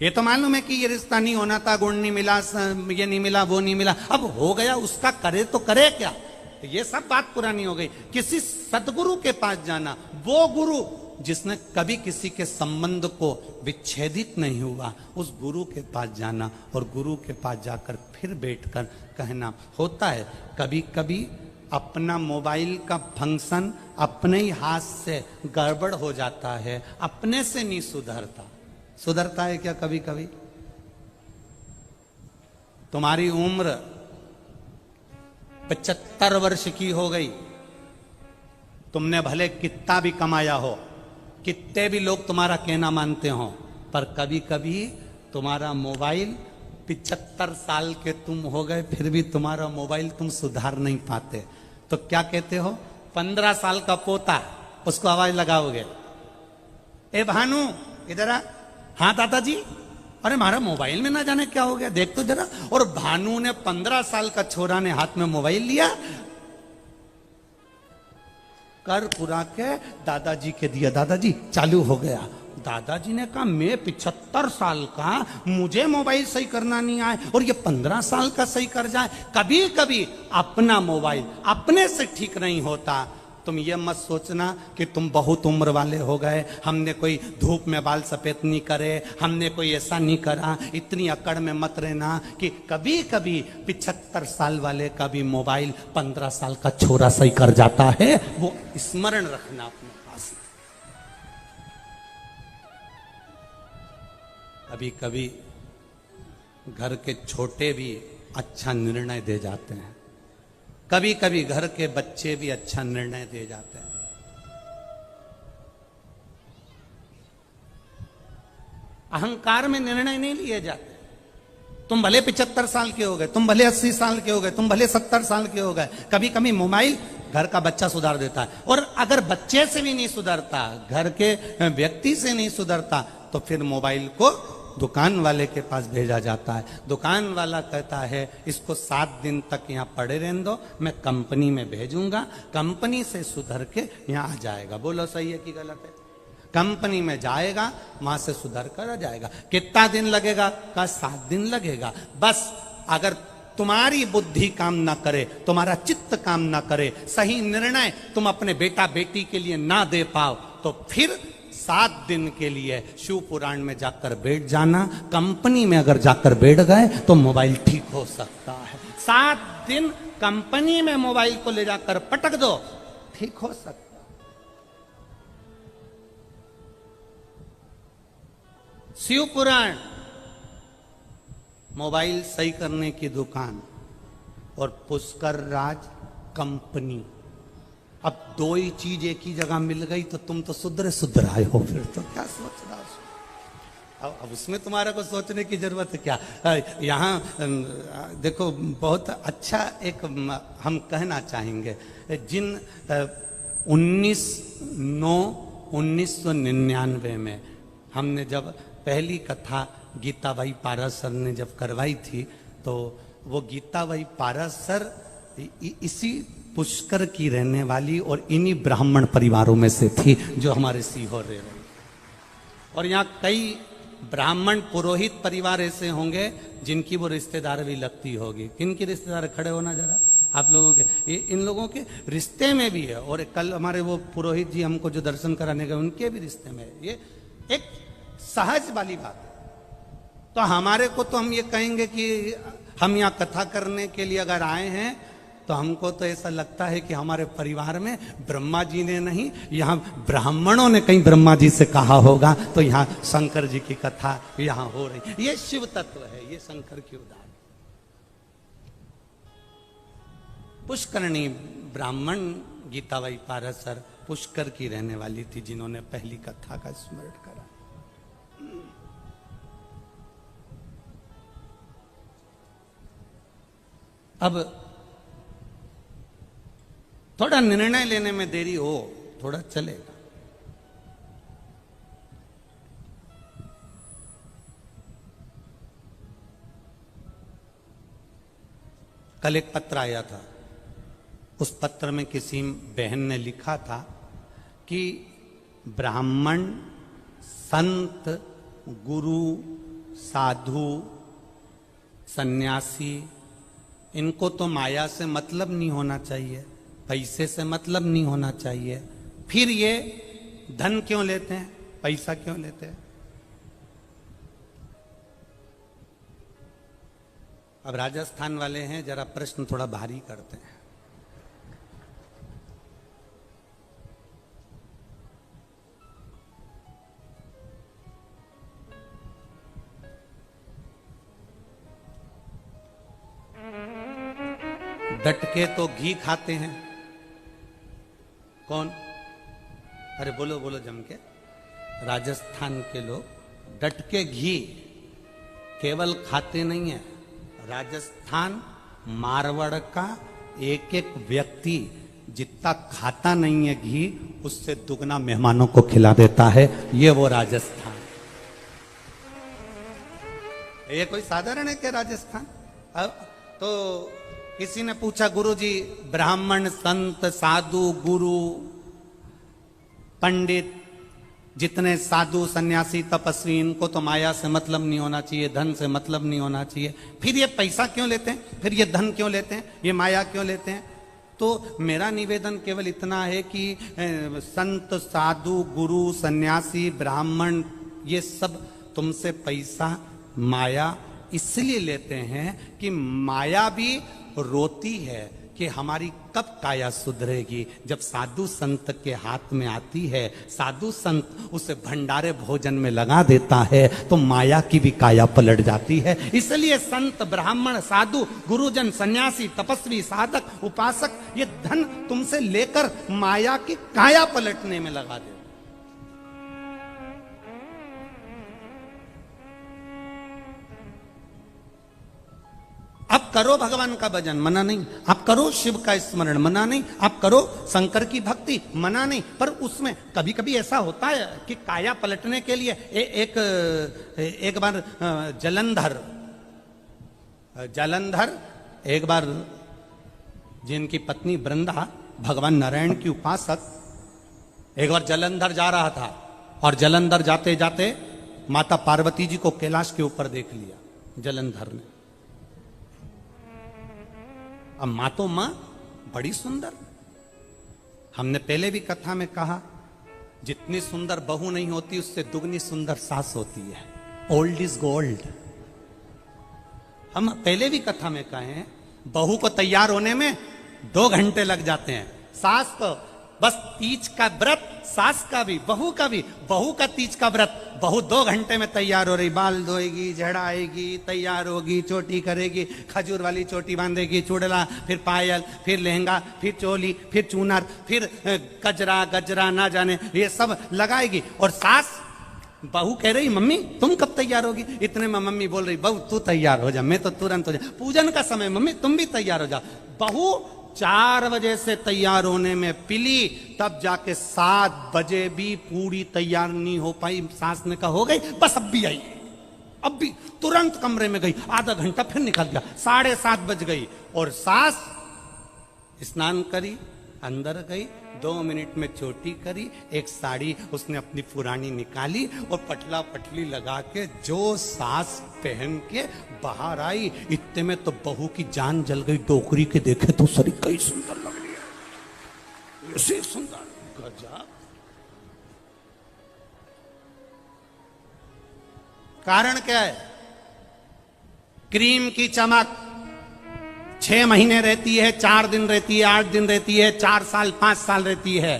ये तो मालूम है कि ये रिश्ता नहीं होना था, गुण नहीं मिला, ये नहीं मिला, वो नहीं मिला, अब हो गया, उसका करे तो करे क्या। ये सब बात पुरानी हो गई। किसी सदगुरु के पास जाना, वो गुरु जिसने कभी किसी के संबंध को विच्छेदित नहीं हुआ, उस गुरु के पास जाना और गुरु के पास जाकर फिर बैठकर कहना। होता है कभी कभी अपना मोबाइल का फंक्शन अपने ही हाथ से गड़बड़ हो जाता है, अपने से नहीं सुधरता। सुधरता है क्या कभी कभी? तुम्हारी उम्र 75 वर्ष की हो गई, तुमने भले कितना भी कमाया हो, कितने भी लोग तुम्हारा कहना मानते हो, पर कभी कभी तुम्हारा मोबाइल 75 साल के तुम हो गए फिर भी तुम्हारा मोबाइल तुम सुधार नहीं पाते, तो क्या कहते हो? 15 साल का पोता, उसको आवाज लगाओगे, ए भानु इधर आ। हाँ दादाजी, अरे हमारा मोबाइल में ना जाने क्या हो गया, देख तो जरा। और भानु ने 15 साल का छोरा ने हाथ में मोबाइल लिया, कर पुरा के दादाजी के दिया, दादाजी चालू हो गया। दादाजी ने कहा मैं 75 साल का, मुझे मोबाइल सही करना नहीं आए और ये 15 साल का सही कर जाए। कभी कभी अपना मोबाइल अपने से ठीक नहीं होता। तुम ये मत सोचना कि तुम बहुत उम्र वाले हो गए, हमने कोई धूप में बाल सफेद नहीं करे, हमने कोई ऐसा नहीं करा, इतनी अकड़ में मत रहना कि कभी कभी 75 साल वाले का भी मोबाइल 15 साल का छोरा सही कर जाता है। वो स्मरण रखना अपने पास। कभी कभी घर के छोटे भी अच्छा निर्णय दे जाते हैं, कभी कभी घर के बच्चे भी अच्छा निर्णय दे जाते हैं। अहंकार में निर्णय नहीं लिए जाते। तुम भले 75 साल के हो गए, तुम भले 80 साल के हो गए, तुम भले 70 साल के हो गए, कभी कभी मोबाइल घर का बच्चा सुधार देता है। और अगर बच्चे से भी नहीं सुधरता, घर के व्यक्ति से नहीं सुधरता, तो फिर मोबाइल को दुकान वाले के पास भेजा जाता है। दुकान वाला कहता है इसको 7 दिन तक यहाँ पड़े रहने दो, मैं कंपनी में भेजूंगा, कंपनी से सुधर के यहाँ आ जाएगा। बोलो सही है कि गलत है? कंपनी में जाएगा, वहां से सुधर कर आ जाएगा। कितना दिन लगेगा? का 7 दिन लगेगा। बस अगर तुम्हारी बुद्धि काम ना करे, तुम्हारा चित्त काम ना करे, सही निर्णय तुम अपने बेटा बेटी के लिए ना दे पाओ, तो फिर 7 दिन के लिए शिव पुराण में जाकर बैठ जाना। कंपनी में अगर जाकर बैठ गए तो मोबाइल ठीक हो सकता है। 7 दिन कंपनी में मोबाइल को ले जाकर पटक दो, ठीक हो सकता है। शिव पुराण मोबाइल सही करने की दुकान और पुष्कर राज कंपनी। अब 2 ही चीज एक ही जगह मिल गई तो तुम तो सुधर आए हो, फिर तो क्या सोच रहा हो? अब उसमें तुम्हारा को सोचने की जरूरत है क्या? यहाँ देखो बहुत अच्छा एक हम कहना चाहेंगे, जिन 1999 में हमने जब पहली कथा गीताबाई पारस सर ने जब करवाई थी, तो वो गीताबाई पारस सर इसी पुष्कर की रहने वाली और इन्हीं ब्राह्मण परिवारों में से थी जो हमारे सीहोर रह रही। और यहाँ कई ब्राह्मण पुरोहित परिवार ऐसे होंगे जिनकी वो रिश्तेदार भी लगती होगी। किनकी रिश्तेदार? खड़े होना जरा आप लोगों के। ये इन लोगों के रिश्ते में भी है। और कल हमारे वो पुरोहित जी हमको जो दर्शन कराने गए, उनके भी रिश्ते में है। ये एक सहज वाली बात है। तो हमारे को तो हम ये कहेंगे कि हम यहाँ कथा करने के लिए अगर आए हैं तो हमको तो ऐसा लगता है कि हमारे परिवार में ब्रह्मा जी ने नहीं, यहाँ ब्राह्मणों ने कहीं ब्रह्मा जी से कहा होगा, तो यहाँ शंकर जी की कथा यहाँ हो रही। ये शिव तत्व है, ये शंकर की उदाहरण। पुष्करणी ब्राह्मण गीताबाई पारस सर पुष्कर की रहने वाली थी, जिन्होंने पहली कथा का स्मरण करा। अब थोड़ा निर्णय लेने में देरी हो, थोड़ा चलेगा। कल एक पत्र आया था, उस पत्र में किसी बहन ने लिखा था कि ब्राह्मण, संत, गुरु, साधु, सन्यासी, इनको तो माया से मतलब नहीं होना चाहिए, पैसे से मतलब नहीं होना चाहिए, फिर ये धन क्यों लेते हैं, पैसा क्यों लेते हैं? अब राजस्थान वाले हैं, जरा प्रश्न थोड़ा भारी करते हैं। डट के तो घी खाते हैं। कौन? अरे बोलो बोलो जम के। राजस्थान के लोग डट के घी केवल खाते नहीं है, राजस्थान मारवाड़ का एक एक व्यक्ति जितना खाता नहीं है घी, उससे दुगना मेहमानों को खिला देता है। ये वो राजस्थान, ये कोई साधारण है क्या राजस्थान? अब तो किसी ने पूछा, गुरुजी ब्राह्मण, संत, साधु, गुरु, पंडित, जितने साधु, सन्यासी, तपस्वी, इनको तो माया से मतलब नहीं होना चाहिए, धन से मतलब नहीं होना चाहिए, फिर ये पैसा क्यों लेते हैं, फिर ये धन क्यों लेते हैं, ये माया क्यों लेते हैं? तो मेरा निवेदन केवल इतना है कि संत, साधु, गुरु, सन्यासी, ब्राह्मण, ये सब तुमसे पैसा, माया इसलिए लेते हैं कि माया भी रोती है कि हमारी कब काया सुधरेगी। जब साधु संत के हाथ में आती है, साधु संत उसे भंडारे भोजन में लगा देता है, तो माया की भी काया पलट जाती है। इसलिए संत, ब्राह्मण, साधु, गुरुजन, सन्यासी, तपस्वी, साधक, उपासक, ये धन तुमसे लेकर माया की काया पलटने में लगा दे। आप करो भगवान का भजन, मना नहीं, आप करो शिव का स्मरण, मना नहीं, आप करो शंकर की भक्ति, मना नहीं, पर उसमें कभी कभी ऐसा होता है कि काया पलटने के लिए एक बार जलंधर एक बार जिनकी पत्नी वृंदा भगवान नारायण की उपासक, एक बार जलंधर जा रहा था और जलंधर जाते जाते माता पार्वती जी को कैलाश के ऊपर देख लिया जलंधर ने। अब माँ तो माँ बड़ी सुंदर, हमने पहले भी कथा में कहा, जितनी सुंदर बहू नहीं होती उससे दुगनी सुंदर सास होती है। Old is gold. हम पहले भी कथा में कहे हैं, बहू को तैयार होने में 2 घंटे लग जाते हैं, सास को बस तीज का व्रत, सास का भी बहू का भी, बहू का तीज का व्रत, बहू 2 घंटे में तैयार हो रही, बाल धोएगी, झड़ाएगी, तैयार होगी, चोटी करेगी, खजूर वाली चोटी बांधेगी, चूड़ला, फिर पायल, फिर लहंगा, फिर चोली, फिर चूनर, फिर गजरा गजरा ना जाने ये सब लगाएगी। और सास, बहू कह रही मम्मी तुम कब तैयार होगी? इतने में मम्मी बोल रही बहू तू तैयार हो जा, मैं तो तुरंत हो जा। पूजन का समय मम्मी तुम भी तैयार हो जा। बहू 4 बजे से तैयार होने में पिली, तब जाके 7 बजे भी पूरी तैयार नहीं हो पाई। सास ने कहा हो गई, बस अब भी आई, अब भी तुरंत कमरे में गई, आधा घंटा फिर निकल गया, 7:30 बज गई और सास स्नान करी, अंदर गई, 2 मिनट में चोटी करी, एक साड़ी उसने अपनी पुरानी निकाली और पटला पटली लगा के जो सास पहन के बाहर आई, इतने में तो बहू की जान जल गई। डोकरी के देखे तो सरी कई सुंदर लग रही है, ऐसे सुंदर, गजब। कारण क्या है? क्रीम की चमक 6 महीने रहती है, 4 दिन रहती है, 8 दिन रहती है, 4 साल 5 साल रहती है,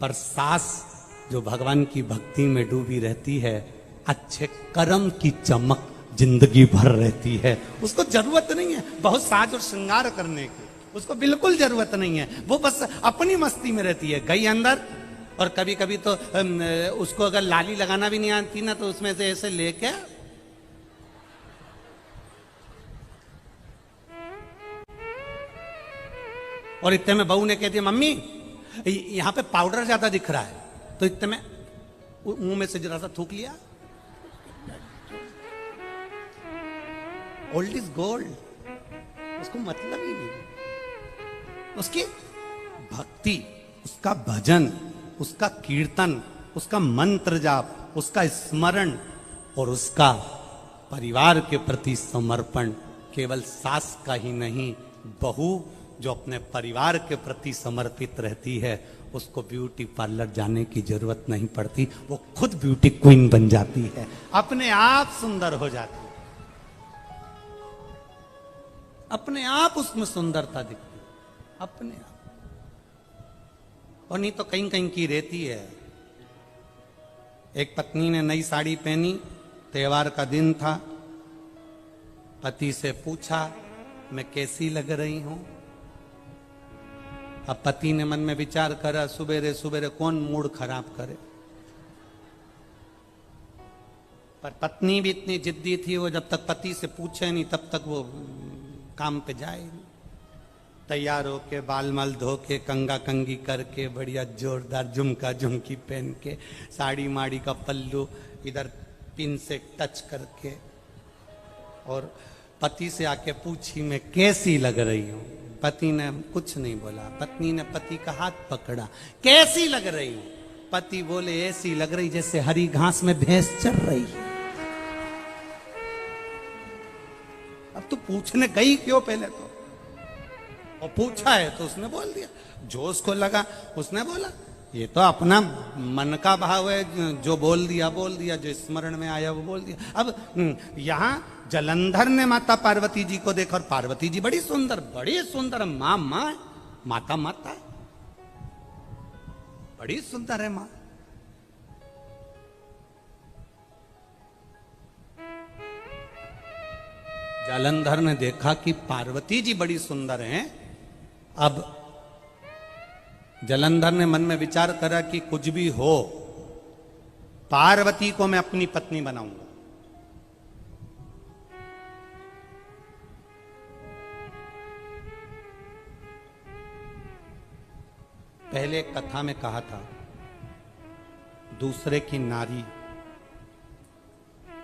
पर सास जो भगवान की भक्ति में डूबी रहती है, अच्छे कर्म की चमक जिंदगी भर रहती है। उसको जरूरत नहीं है बहुत साज और श्रृंगार करने की, उसको बिल्कुल जरूरत नहीं है, वो बस अपनी मस्ती में रहती है। गई अंदर, और कभी कभी तो उसको अगर लाली लगाना भी नहीं आती ना, तो उसमें से ऐसे लेके और इतने में बहू ने कह दिया मम्मी यहां पे पाउडर ज्यादा दिख रहा है, तो इतने में मुंह में से जरा सा थूक लिया। ओल्ड इज गोल्ड, उसको मतलब ही नहीं। उसकी भक्ति, उसका भजन, उसका कीर्तन, उसका मंत्र जाप, उसका स्मरण और उसका परिवार के प्रति समर्पण, केवल सास का ही नहीं, बहू जो अपने परिवार के प्रति समर्पित रहती है उसको ब्यूटी पार्लर जाने की जरूरत नहीं पड़ती, वो खुद ब्यूटी क्वीन बन जाती है, अपने आप सुंदर हो जाती है, अपने आप उसमें सुंदरता दिखती है, अपने आप। और नहीं तो कहीं कहीं की रहती है। एक पत्नी ने नई साड़ी पहनी, त्योहार का दिन था, पति से पूछा मैं कैसी लग रही हूं। अब पति ने मन में विचार करा, सुबेरे सुबेरे कौन मूड खराब करे, पर पत्नी भी इतनी जिद्दी थी, वो जब तक पति से पूछे नहीं तब तक वो काम पे जाए नहीं। तैयार होके बाल मल धो के कंगा कंगी करके बढ़िया जोरदार झुमका झुमकी पहन के साड़ी माड़ी का पल्लू इधर पिन से टच करके और पति से आके पूछी मैं कैसी लग रही हूं। पति ने कुछ नहीं बोला, पत्नी ने पति का हाथ पकड़ा, कैसी लग रही हूं। पति बोले ऐसी लग रही जैसे हरी घास में भैंस चल रही है। अब तू पूछने गई क्यों पहले तो, और पूछा है तो उसने बोल दिया, जो उसको लगा उसने बोला, ये तो अपना मन का भाव है, जो बोल दिया, जो स्मरण में आया वो बोल दिया। अब यहां जलंधर ने माता पार्वती जी को देखा और पार्वती जी बड़ी सुंदर मां माता माता बड़ी सुंदर है मां। जालंधर ने देखा कि पार्वती जी बड़ी सुंदर हैं। अब जालंधर ने मन में विचार करा कि कुछ भी हो पार्वती को मैं अपनी पत्नी बनाऊंगा। पहले एक कथा में कहा था, दूसरे की नारी,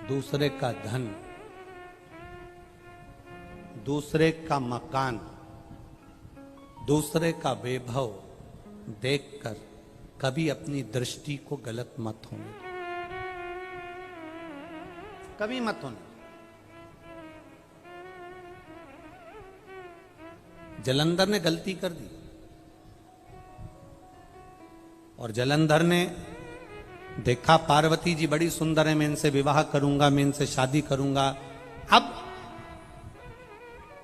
दूसरे का धन, दूसरे का मकान, दूसरे का वैभव देखकर कभी अपनी दृष्टि को गलत मत होने, कभी मत होने। जालंधर ने गलती कर दी और जालंधर ने देखा पार्वती जी बड़ी सुंदर है, मैं इनसे विवाह करूंगा, मैं इनसे शादी करूंगा। अब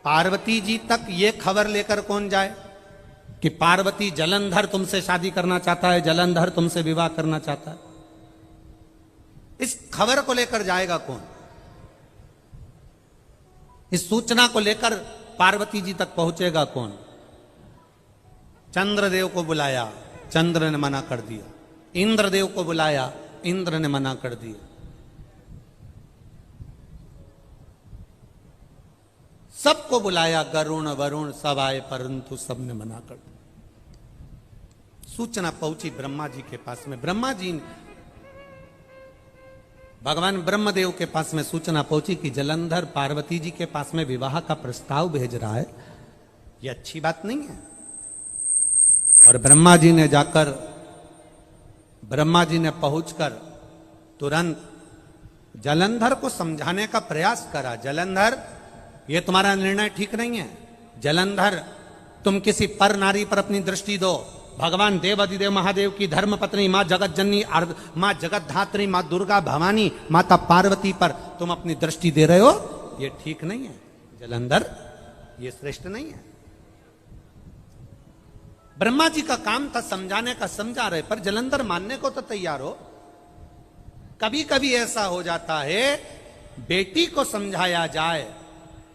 पार्वती जी तक ये खबर लेकर कौन जाए कि पार्वती जालंधर तुमसे शादी करना चाहता है, जालंधर तुमसे विवाह करना चाहता है? इस खबर को लेकर जाएगा कौन? इस सूचना को लेकर पार्वती जी तक पहुंचेगा कौन? चंद्रदेव को बुलाया, चंद्र ने मना कर दिया। इंद्रदेव को बुलाया, इंद्र ने मना कर दिया। सबको बुलाया, गरुण वरुण सब आए, परंतु सबने मना कर दिया। सूचना पहुंची ब्रह्मा जी के पास में। ब्रह्मा जी भगवान ब्रह्मदेव के पास में सूचना पहुंची कि जालंधर पार्वती जी के पास में विवाह का प्रस्ताव भेज रहा है, यह अच्छी बात नहीं है। और ब्रह्मा जी ने पहुंचकर तुरंत जालंधर को समझाने का प्रयास करा। जालंधर, यह तुम्हारा निर्णय ठीक नहीं है। जालंधर, तुम किसी पर नारी पर अपनी दृष्टि दो। भगवान देवाधिदेव महादेव की धर्म पत्नी मां जगत जननी, मां जगत धात्री, मां दुर्गा भवानी, माता पार्वती पर तुम अपनी दृष्टि दे रहे हो, यह ठीक नहीं है। जालंधर, यह श्रेष्ठ नहीं है। ब्रह्मा जी का काम था समझाने का, समझा रहे, पर जालंधर मानने को तो तैयार हो। कभी कभी ऐसा हो जाता है, बेटी को समझाया जाए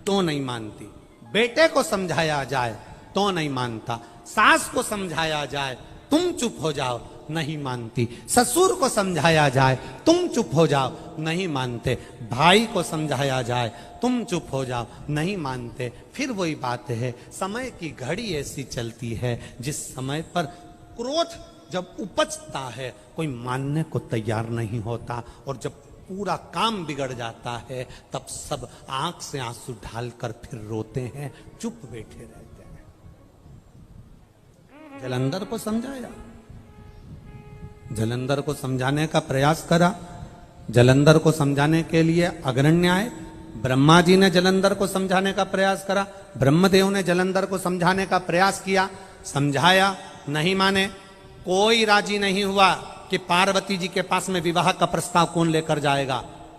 तो नहीं मानती, बेटे को समझाया जाए तो नहीं मानता, सास को समझाया जाए तुम चुप हो जाओ, नहीं मानती। ससुर को समझाया जाए तुम चुप हो जाओ, नहीं मानते। भाई को समझाया जाए तुम चुप हो जाओ, नहीं मानते। फिर वही बात है, समय की घड़ी ऐसी चलती है जिस समय पर क्रोध जब उपजता है कोई मानने को तैयार नहीं होता, और जब पूरा काम बिगड़ जाता है तब सब आंख से आंसू ढालकर फिर रोते हैं, चुप बैठे रहते हैं। जलंधर को समझाया, जलंधर को समझाने का प्रयास करा, जलंधर को समझाने के लिए अग्रण्य आए। ब्रह्मा जी ने जलंधर को समझाने का प्रयास करा, ब्रह्मदेव ने जलंधर को समझाने का प्रयास किया, समझाया, नहीं माने। कोई राजी नहीं हुआ कि पार्वती जी के पास में विवाह का प्रस्ताव कौन लेकर जाएगा।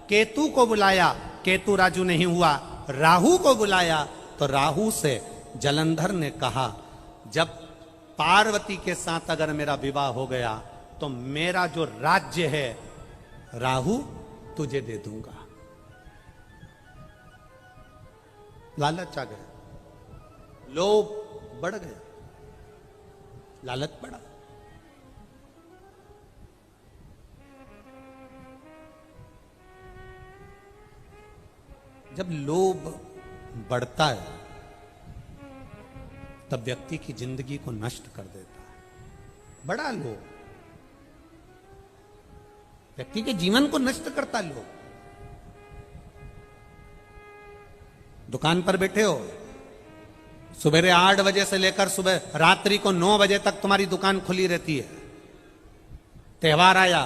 केतु को बुलाया, केतु राजू नहीं हुआ। राहु को बुलाया तो राहु से जलंधर ने कहा, जब पार्वती के साथ अगर मेरा विवाह हो गया तो मेरा जो राज्य है राहु तुझे दे दूंगा। लालच आ गया, लोभ बढ़ गया, लालच बढ़ा। जब लोभ बढ़ता है तब व्यक्ति की जिंदगी को नष्ट कर देता है। बड़ा लोभ व्यक्ति के जीवन को नष्ट करता। लोभ, दुकान पर बैठे हो, सुबह 8 बजे से लेकर सुबह रात्रि को 9 बजे तक तुम्हारी दुकान खुली रहती है। त्योहार आया,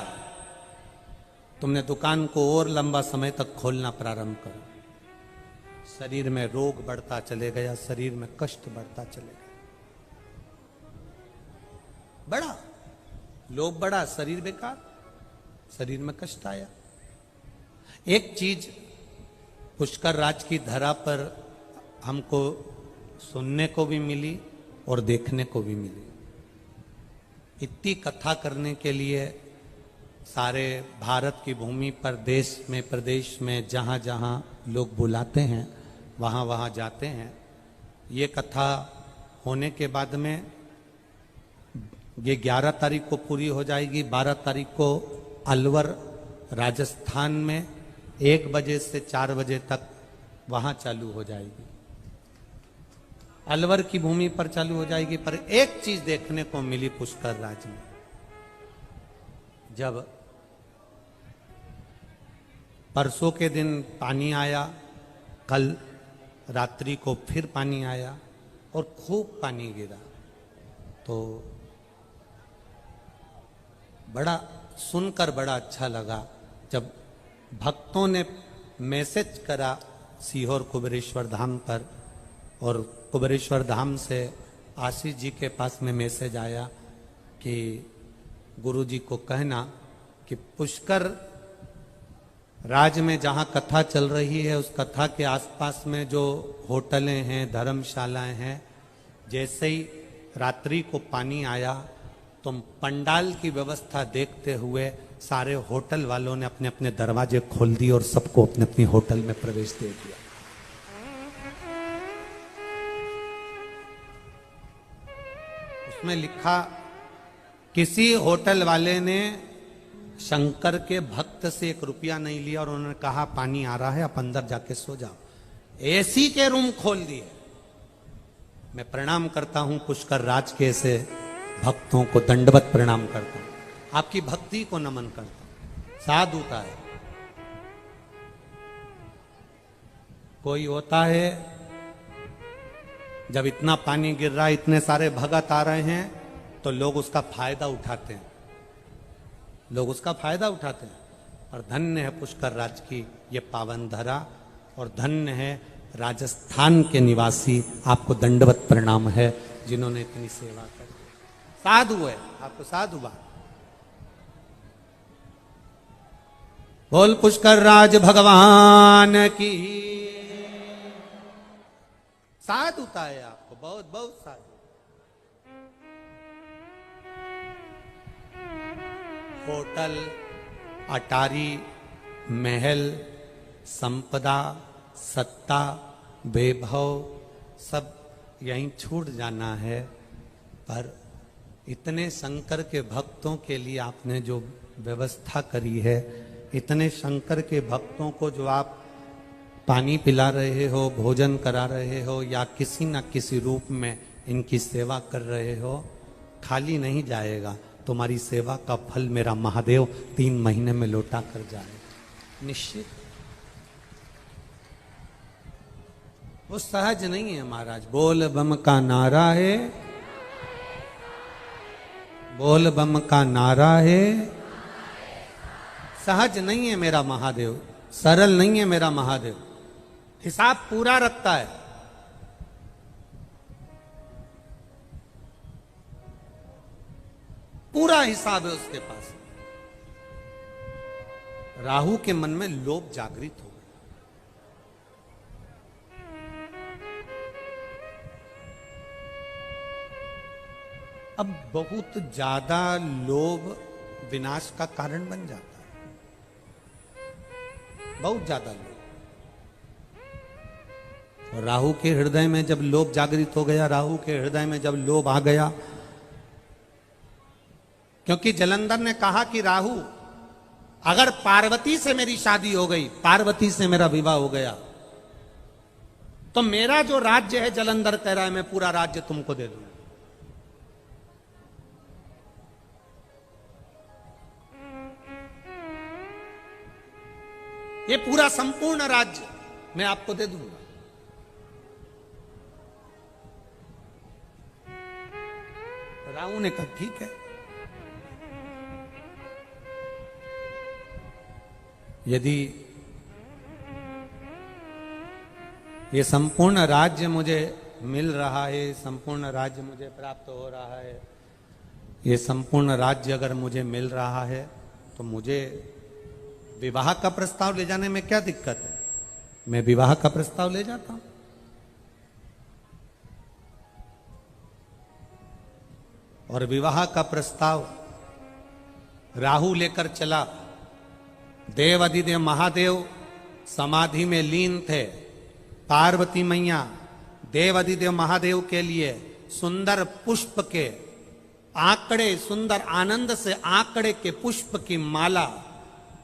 तुमने दुकान को और लंबा समय तक खोलना प्रारंभ करा। शरीर में रोग बढ़ता चले गया, शरीर में कष्ट बढ़ता चले गया। बड़ा लोभ बढ़ा, शरीर बेकार, शरीर में कष्ट आया। एक चीज पुष्कर राज की धरा पर हमको सुनने को भी मिली और देखने को भी मिली। इतनी कथा करने के लिए सारे भारत की भूमि पर, देश में, प्रदेश में जहां जहां लोग बुलाते हैं वहां वहां जाते हैं। ये कथा होने के बाद में ये 11 तारीख को पूरी हो जाएगी। 12 तारीख को अलवर राजस्थान में 1 बजे से 4 बजे तक वहां चालू हो जाएगी। अलवर की भूमि पर चालू हो जाएगी। पर एक चीज देखने को मिली पुष्कर राज में, जब परसों के दिन पानी आया, कल रात्रि को फिर पानी आया और खूब पानी गिरा, तो बड़ा सुनकर बड़ा अच्छा लगा। जब भक्तों ने मैसेज करा सीहोर कुबेरेश्वर धाम पर, और कुबेरेश्वर धाम से आशीष जी के पास में मैसेज आया कि गुरु जी को कहना कि पुष्कर राज में जहां कथा चल रही है उस कथा के आसपास में जो होटलें हैं, धर्मशालाएं हैं, जैसे ही रात्रि को पानी आया तो पंडाल की व्यवस्था देखते हुए सारे होटल वालों ने अपने अपने दरवाजे खोल दिए और सबको अपने अपनी होटल में प्रवेश दे दिया। उसमें लिखा, किसी होटल वाले ने शंकर के भक्त से 1 रुपया नहीं लिया और उन्होंने कहा पानी आ रहा है, आप अंदर जाके सो जाओ। एसी के रूम खोल दिए। मैं प्रणाम करता हूं पुष्कर राज के ऐसे भक्तों को, दंडवत प्रणाम करता हूं, आपकी भक्ति को नमन करता हूं। साधुता है। कोई होता है जब इतना पानी गिर रहा है, इतने सारे भगत आ रहे हैं, तो लोग उसका फायदा उठाते हैं, लोग उसका फायदा उठाते हैं। और धन्य है पुष्कर राज की ये पावन धरा, और धन्य है राजस्थान के निवासी, आपको दंडवत प्रणाम है जिन्होंने इतनी सेवा कर। साधु है, आपको साधु बात। बोल पुष्कर राज भगवान की। साधुता है आपको, बहुत बहुत साधु। होटल, अटारी, महल, संपदा, सत्ता, वैभव सब यहीं छूट जाना है, पर इतने शंकर के भक्तों के लिए आपने जो व्यवस्था करी है, इतने शंकर के भक्तों को जो आप पानी पिला रहे हो, भोजन करा रहे हो, या किसी न किसी रूप में इनकी सेवा कर रहे हो, खाली नहीं जाएगा। तुम्हारी सेवा का फल मेरा महादेव 3 महीने में लौटा कर जाएगा, निश्चित। वो सहज नहीं है महाराज। बोल बम का नारा है, बोल बम का नारा है। सहज नहीं है मेरा महादेव, सरल नहीं है मेरा महादेव, हिसाब पूरा रखता है। पूरा हिसाब है उसके पास। राहु के मन में लोभ जागृत हो गया। अब बहुत ज्यादा लोभ विनाश का कारण बन जाता है, बहुत ज्यादा लोभ। और राहु के हृदय में जब लोभ जागृत हो गया, राहु के हृदय में जब लोभ आ गया, क्योंकि जलंधर ने कहा कि राहु, अगर पार्वती से मेरी शादी हो गई, पार्वती से मेरा विवाह हो गया, तो मेरा जो राज्य है, जलंधर कह रहा है, मैं पूरा राज्य तुमको दे दूंगा। ये पूरा संपूर्ण राज्य मैं आपको दे दूंगा। राहु ने कहा ठीक है, यदि ये संपूर्ण राज्य मुझे मिल रहा है, संपूर्ण राज्य मुझे प्राप्त हो रहा है, ये संपूर्ण राज्य अगर मुझे मिल रहा है, तो मुझे विवाह का प्रस्ताव ले जाने में क्या दिक्कत है? मैं विवाह का प्रस्ताव ले जाता हूं। और विवाह का प्रस्ताव राहु लेकर चला। देव अधिदेव महादेव समाधि में लीन थे। पार्वती मैया देव अधिदेव महादेव के लिए सुंदर पुष्प के आंकड़े, सुंदर आनंद से आंकड़े के पुष्प की माला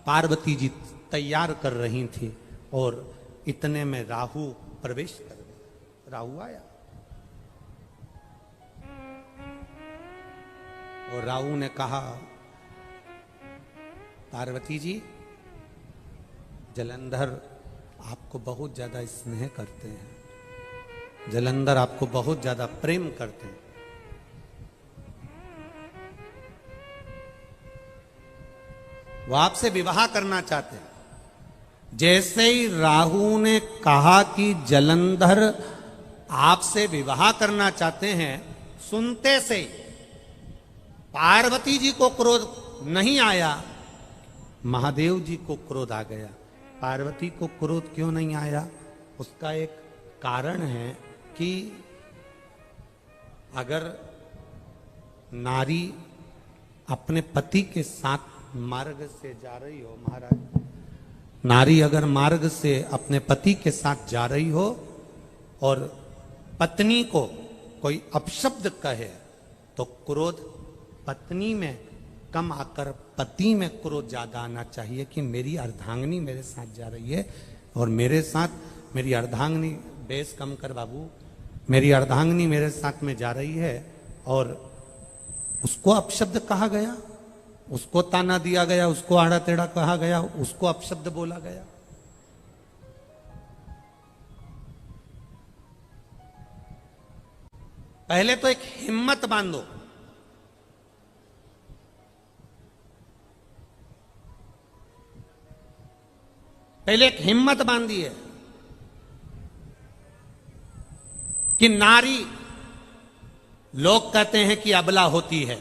पार्वती जी तैयार कर रही थी। और इतने में राहु प्रवेश कर गया। राहु आया और राहु ने कहा, पार्वती जी, जलंधर आपको बहुत ज्यादा स्नेह करते हैं, जलंधर आपको बहुत ज्यादा प्रेम करते हैं। वो आपसे विवाह करना चाहते हैं। जैसे ही राहु ने कहा कि जलंधर आपसे विवाह करना चाहते हैं, सुनते से पार्वती जी को क्रोध नहीं आया, महादेव जी को क्रोध आ गया। पार्वती को क्रोध क्यों नहीं आया? उसका एक कारण है कि अगर नारी अपने पति के साथ मार्ग से जा रही हो, महाराज, नारी अगर मार्ग से अपने पति के साथ जा रही हो और पत्नी को कोई अपशब्द कहे, तो क्रोध पत्नी में कम आकर पति में क्रोध ज्यादा आना चाहिए कि मेरी अर्धांगिनी मेरे साथ जा रही है और मेरे साथ मेरी अर्धांगिनी, बेस कम कर बाबू, मेरी अर्धांगिनी मेरे साथ में जा रही है। और उसको अपशब्द कहा गया, उसको ताना दिया गया, उसको आड़ा टेढ़ा कहा गया, उसको अपशब्द बोला गया। पहले तो एक हिम्मत बांधो। पहले एक हिम्मत बांधी है कि नारी, लोग कहते हैं कि अबला होती है,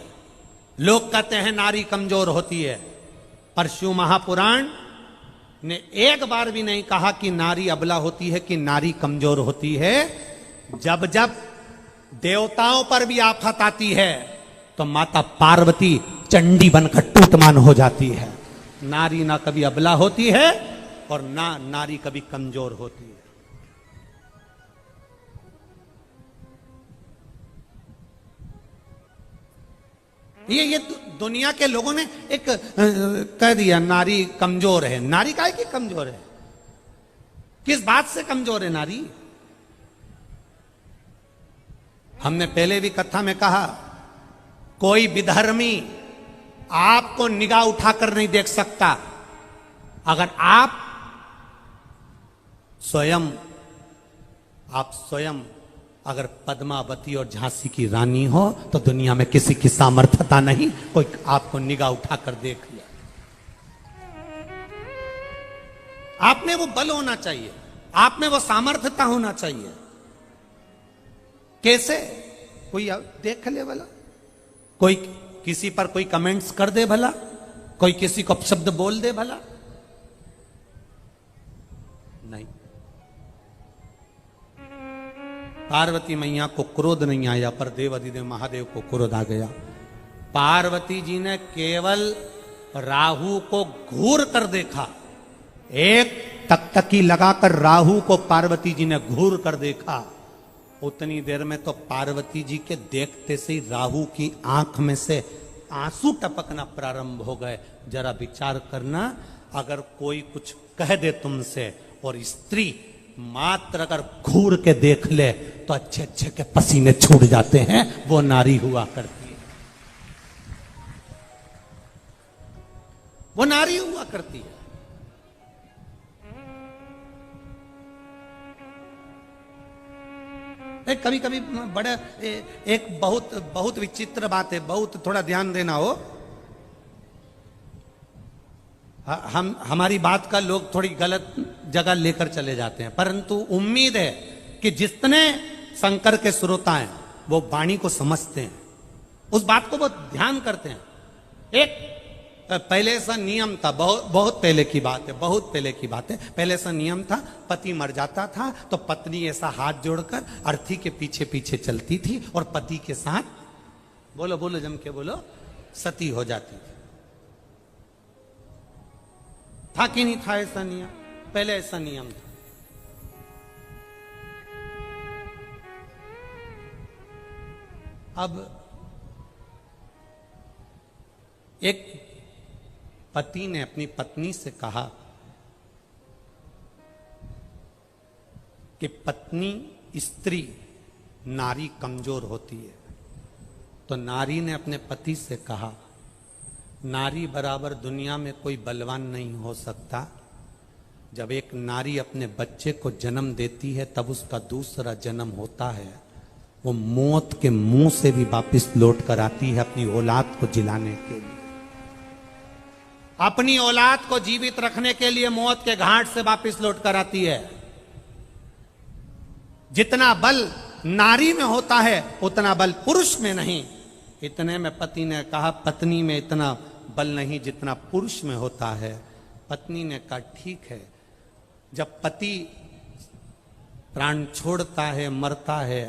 लोग कहते हैं नारी कमजोर होती है, पर शिव महापुराण ने एक बार भी नहीं कहा कि नारी अबला होती है, कि नारी कमजोर होती है। जब जब देवताओं पर भी आफत आती है तो माता पार्वती चंडी बनकर टूटमान हो जाती है। नारी ना कभी अबला होती है और ना नारी कभी कमजोर होती है। ये दुनिया के लोगों ने एक कह दिया नारी कमजोर है। नारी काहे की कमजोर है? किस बात से कमजोर है नारी? हमने पहले भी कथा में कहा, कोई विधर्मी आपको निगाह उठाकर नहीं देख सकता। अगर आप स्वयं अगर पद्मावती और झांसी की रानी हो तो दुनिया में किसी की सामर्थ्यता नहीं, कोई आपको निगाह उठाकर देख लिया। आप में वो बल होना चाहिए, आप में वो सामर्थ्यता होना चाहिए। कैसे? कोई देख ले भला, कोई किसी पर कोई कमेंट्स कर दे भला, कोई किसी को शब्द बोल दे भला, नहीं। पार्वती मैया को क्रोध नहीं आया, पर देव अधिदेव महादेव को क्रोध आ गया। पार्वती जी ने केवल राहु को घूर कर देखा, एक टकटकी लगाकर राहु को पार्वती जी ने घूर कर देखा। उतनी देर में तो पार्वती जी के देखते से ही राहु की आंख में से आंसू टपकना प्रारंभ हो गए। जरा विचार करना, अगर कोई कुछ कह दे तुमसे और स्त्री मात्र अगर घूर के देख ले तो अच्छे अच्छे के पसीने छूट जाते हैं, वो नारी हुआ करती है, वो नारी हुआ करती है। कभी कभी बड़े एक बहुत विचित्र बात है, बहुत थोड़ा ध्यान देना हो। हमारी बात का लोग थोड़ी गलत जगह लेकर चले जाते हैं, परंतु उम्मीद है कि जितने शंकर के श्रोता हैं वो वाणी को समझते हैं, उस बात को बहुत ध्यान करते हैं। एक पहले ऐसा नियम था, बहुत पहले की बात है, बहुत पहले की बात है। पहले ऐसा नियम था, पति मर जाता था तो पत्नी ऐसा हाथ जोड़कर अर्थी के पीछे पीछे चलती थी और पति के साथ, बोलो बोलो जम के बोलो, सती हो जाती थी। था कि नहीं था ऐसा नियम? पहले ऐसा नियम था। अब एक पति ने अपनी पत्नी से कहा कि पत्नी स्त्री नारी कमजोर होती है, तो नारी ने अपने पति से कहा, नारी बराबर दुनिया में कोई बलवान नहीं हो सकता। जब एक नारी अपने बच्चे को जन्म देती है तब उसका दूसरा जन्म होता है, वो मौत के मुंह से भी वापस लौट कर आती है अपनी औलाद को जिलाने के लिए, अपनी औलाद को जीवित रखने के लिए मौत के घाट से वापस लौट कर आती है। जितना बल नारी में होता है उतना बल पुरुष में नहीं। इतने में पति ने कहा, पत्नी में इतना बल नहीं जितना पुरुष में होता है। पत्नी ने कहा, ठीक है। जब पति प्राण छोड़ता है, मरता है,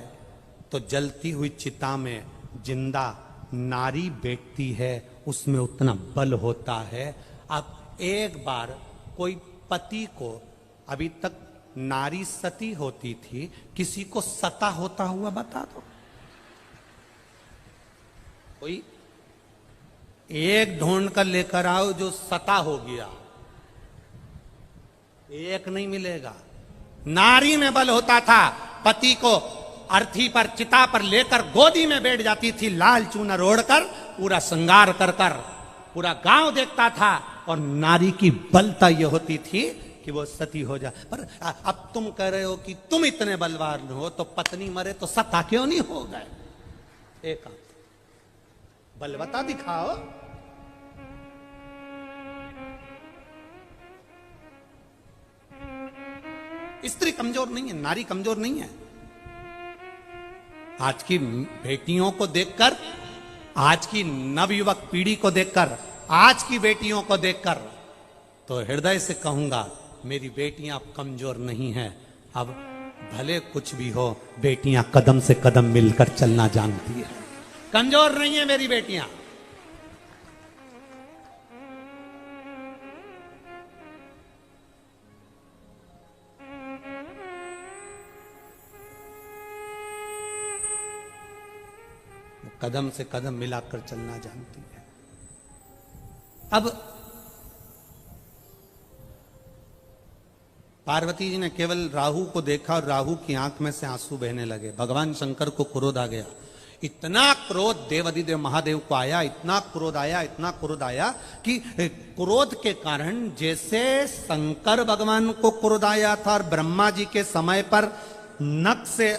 तो जलती हुई चिता में जिंदा नारी बैठती है, उसमें उतना बल होता है। अब एक बार कोई पति को, अभी तक नारी सती होती थी, किसी को सता होता हुआ बता दो। कोई एक ढूंढ कर लेकर आओ जो सता हो गया, एक नहीं मिलेगा। नारी में बल होता था। पति को अर्थी पर, चिता पर लेकर गोदी में बैठ जाती थी, लाल चूनर ओढ़कर, पूरा श्रृंगार कर कर पूरा गांव देखता था, और नारी की बलता यह होती थी कि वो सती हो जाए। पर अब तुम कह रहे हो कि तुम इतने बलवान हो, तो पत्नी मरे तो सता क्यों नहीं हो गए? एक बलवता दिखाओ। स्त्री कमजोर नहीं है, नारी कमजोर नहीं है। आज की बेटियों को देखकर, आज की नवयुवक पीढ़ी को देखकर, आज की बेटियों को देखकर तो हृदय से कहूंगा, मेरी बेटियां अब कमजोर नहीं हैं। अब भले कुछ भी हो, बेटियां कदम से कदम मिलकर चलना जानती है। कमजोर नहीं है मेरी बेटियां। कदम से कदम मिलाकर चलना जानती है। अब पार्वती जी ने केवल राहु को देखा और राहु की आंख में से आंसू बहने लगे। भगवान शंकर को क्रोध आ गया। इतना क्रोध देवाधिदेव महादेव को आया, इतना क्रोध आया, इतना क्रोध आया कि क्रोध के कारण जैसे शंकर भगवान को क्रोध आया था और ब्रह्मा जी के समय पर नख से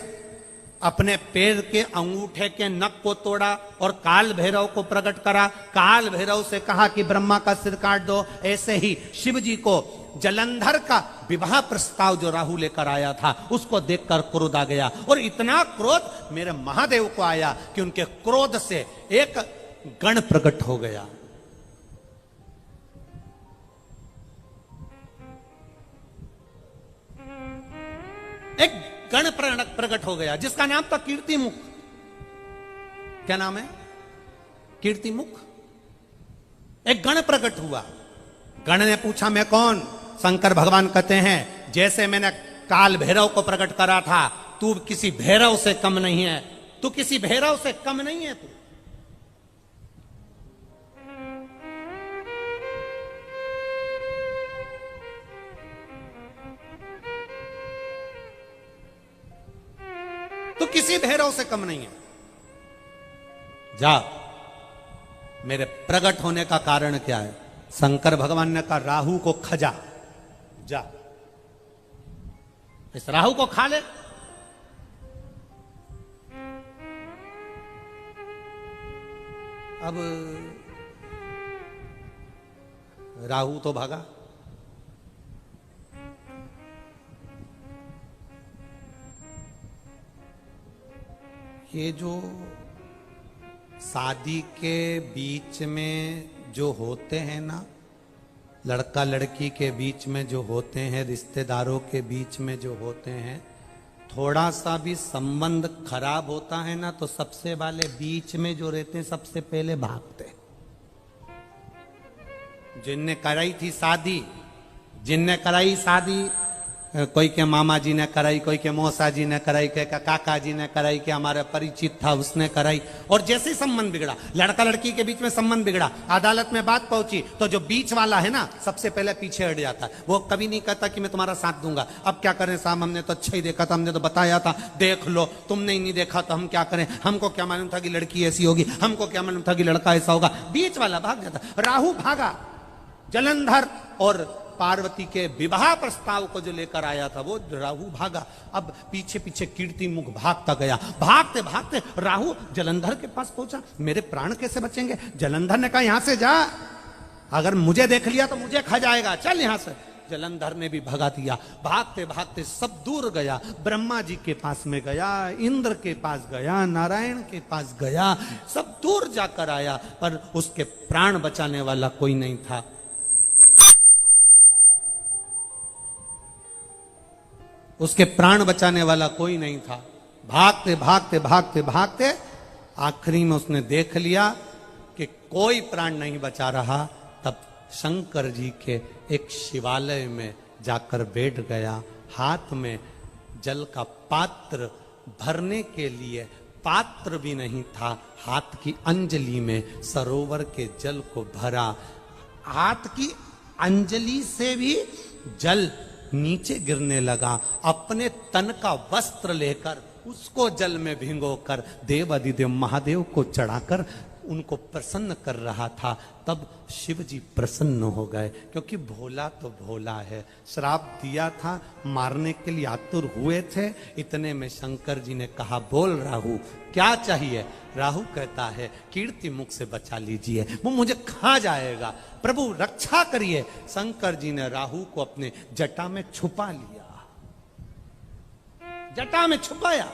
अपने पैर के अंगूठे के नख को तोड़ा और काल भैरव को प्रकट करा, काल भैरव से कहा कि ब्रह्मा का सिर काट दो, ऐसे ही शिव जी को जलंधर का विवाह प्रस्ताव जो राहु लेकर आया था उसको देखकर क्रोध आ गया। और इतना क्रोध मेरे महादेव को आया कि उनके क्रोध से एक गण प्रकट हो गया। एक गण प्रकट हो गया जिसका नाम था कीर्तिमुख। क्या नाम है? कीर्तिमुख। एक गण प्रकट हुआ। गण ने पूछा मैं कौन? शंकर भगवान कहते हैं जैसे मैंने काल भैरव को प्रकट करा था, तू किसी भैरव से कम नहीं है, तू किसी भैरव से कम नहीं है। तू किसी भैरव से कम नहीं है। जा, मेरे प्रकट होने का कारण क्या है? शंकर भगवान ने कहा राहु को खजा, जा इस राहु को खा ले। अब राहु तो भागा। ये जो शादी के बीच में जो होते हैं ना, लड़का लड़की के बीच में जो होते हैं, रिश्तेदारों के बीच में जो होते हैं, थोड़ा सा भी संबंध खराब होता है ना तो सबसे वाले बीच में जो रहते हैं सबसे पहले भागते। जिनने कराई थी शादी, जिनने कराई शादी, कोई के मामा जी ने कराई, कोई के मौसा जी ने कराई, कोई के काका जी ने कराई, कि हमारा परिचित था उसने कराई, और जैसे ही संबंध बिगड़ा, लड़का लड़की के बीच में संबंध बिगड़ा, अदालत में बात पहुंची तो जो बीच वाला है ना सबसे पहले पीछे हट जाता है। वो कभी नहीं कहता कि मैं तुम्हारा साथ दूंगा। अब क्या करें साहब, हमने तो अच्छा ही देखा था, हमने तो बताया था, देख लो, तुमने ही नहीं देखा तो हम क्या करें? हमको क्या मालूम था कि लड़की ऐसी होगी, हमको क्या मालूम था कि लड़का ऐसा होगा। बीच वाला भाग जाता। राहु भागा। जलंधर और पार्वती के विवाह प्रस्ताव को जो लेकर आया था वो राहु भागा। अब पीछे पीछे कीर्तिमुख भागता गया। भागते भागते राहु जलंधर के पास पहुंचा। मेरे प्राण कैसे बचेंगे? जलंधर ने कहा यहां से जा, अगर मुझे देख लिया तो मुझे खा जाएगा, चल यहां से। जलंधर ने भी भगा दिया। भागते भागते सब दूर गया। ब्रह्मा जी के पास में गया, इंद्र के पास गया, नारायण के पास गया, सब दूर जाकर आया, पर उसके प्राण बचाने वाला कोई नहीं था। उसके प्राण बचाने वाला कोई नहीं था। भागते भागते भागते भागते आखिरी में उसने देख लिया कि कोई प्राण नहीं बचा रहा। तब शंकर जी के एक शिवालय में जाकर बैठ गया। हाथ में जल का पात्र भरने के लिए पात्र भी नहीं था। हाथ की अंजलि में सरोवर के जल को भरा। हाथ की अंजलि से भी जल नीचे गिरने लगा। अपने तन का वस्त्र लेकर उसको जल में भिगोकर देवाधिदेव महादेव को चढ़ाकर उनको प्रसन्न कर रहा था। तब शिव जी प्रसन्न हो गए, क्योंकि भोला तो भोला है। श्राप दिया था, मारने के लिए आतुर हुए थे। इतने में शंकर जी ने कहा बोल राहु क्या चाहिए? राहु कहता है कीर्तिमुख से बचा लीजिए, वो मुझे खा जाएगा, प्रभु रक्षा करिए। शंकर जी ने राहु को अपने जटा में छुपा लिया। जटा में छुपाया।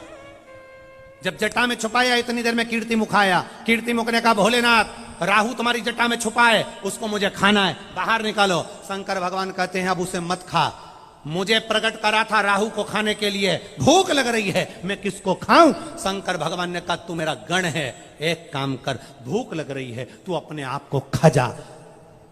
जब जटा में छुपाया इतनी देर में कीर्तिमुख आया। कीर्तिमुख ने कहा भोलेनाथ राहु तुम्हारी जटा में छुपा है, उसको मुझे खाना है, बाहर निकालो। शंकर भगवान कहते हैं अब उसे मत खा, मुझे प्रकट करा था राहु को खाने के लिए, भूख लग रही है, मैं किसको खाऊं? शंकर भगवान ने कहा तू मेरा गण है, एक काम कर, भूख लग रही है, तू अपने आप को खा जा।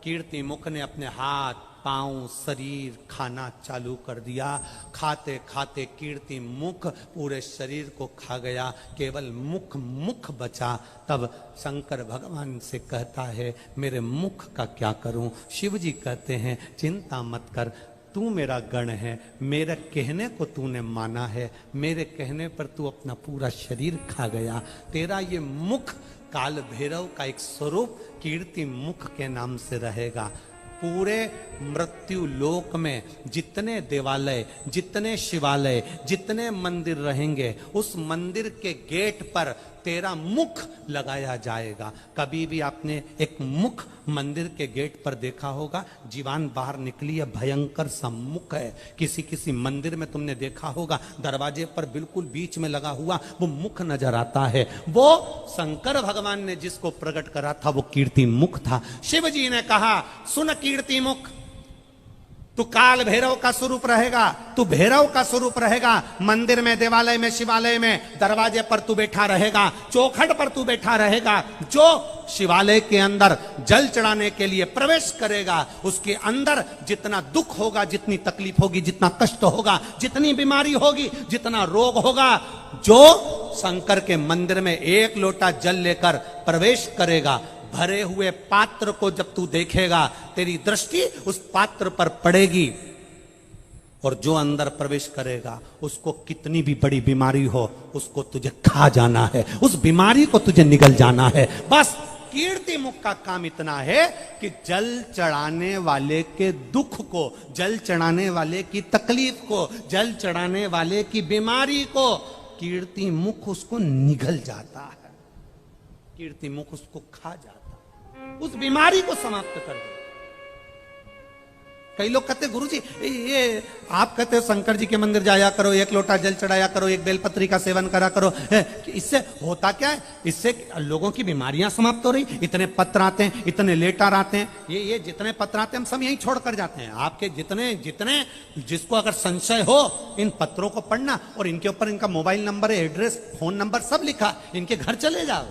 कीर्तिमुख ने अपने हाथ पांव शरीर खाना चालू कर दिया। खाते खाते कीर्ति मुख पूरे शरीर को खा गया, केवल मुख बचा। तब शंकर भगवान से कहता है मेरे मुख का क्या करूं? शिव जी कहते हैं चिंता मत कर, तू मेरा गण है, मेरे कहने को तूने माना है, मेरे कहने पर तू अपना पूरा शरीर खा गया। तेरा ये मुख काल भैरव का एक स्वरूप कीर्ति मुख के नाम से रहेगा। पूरे मृत्यु लोक में जितने देवालय, जितने शिवालय, जितने मंदिर रहेंगे, उस मंदिर के गेट पर तेरा मुख लगाया जाएगा। कभी भी आपने एक मुख मंदिर के गेट पर देखा होगा? जीवान बाहर निकली है, भयंकर सा मुख है। किसी किसी मंदिर में तुमने देखा होगा दरवाजे पर बिल्कुल बीच में लगा हुआ वो मुख नजर आता है। वो शंकर भगवान ने जिसको प्रकट करा था वो कीर्ति मुख था। शिव जी ने कहा सुन कीर्ति मुख, तू काल भैरव का स्वरूप रहेगा, तू भैरव का स्वरूप रहेगा। मंदिर में, देवालय में, शिवालय में दरवाजे पर तू बैठा रहेगा, चौखट पर तू बैठा रहेगा। जो शिवालय के अंदर जल चढ़ाने के लिए प्रवेश करेगा उसके अंदर जितना दुख होगा, जितनी तकलीफ होगी, जितना कष्ट होगा, जितनी बीमारी होगी, जितना रोग होगा, जो शंकर के मंदिर में एक लोटा जल लेकर प्रवेश करेगा, भरे हुए पात्र को जब तू देखेगा तेरी दृष्टि उस पात्र पर पड़ेगी, और जो अंदर प्रवेश करेगा उसको कितनी भी बड़ी बीमारी हो उसको तुझे खा जाना है, उस बीमारी को तुझे निगल जाना है। बस कीर्ति मुख का काम इतना है कि जल चढ़ाने वाले के दुख को, जल चढ़ाने वाले की तकलीफ को, जल चढ़ाने वाले की बीमारी को कीर्ति मुख उसको निगल जाता है, कीर्ति मुख उसको खा जाता है, उस बीमारी को समाप्त कर दे। कई लोग कहते गुरुजी ये आप कहते हो शंकर जी के मंदिर जाया करो, एक लोटा जल चढ़ाया करो, एक बेलपत्री का सेवन करा करो, इससे होता क्या है? इससे लोगों की बीमारियां समाप्त हो रही। इतने पत्र आते हैं, इतने लेटर आते हैं, ये जितने पत्र आते हैं हम सब यहीं छोड़ कर जाते हैं। आपके जितने जिसको अगर संशय हो इन पत्रों को पढ़ना, और इनके ऊपर इनका mobile number, address, phone number सब लिखा, इनके घर चले जाओ।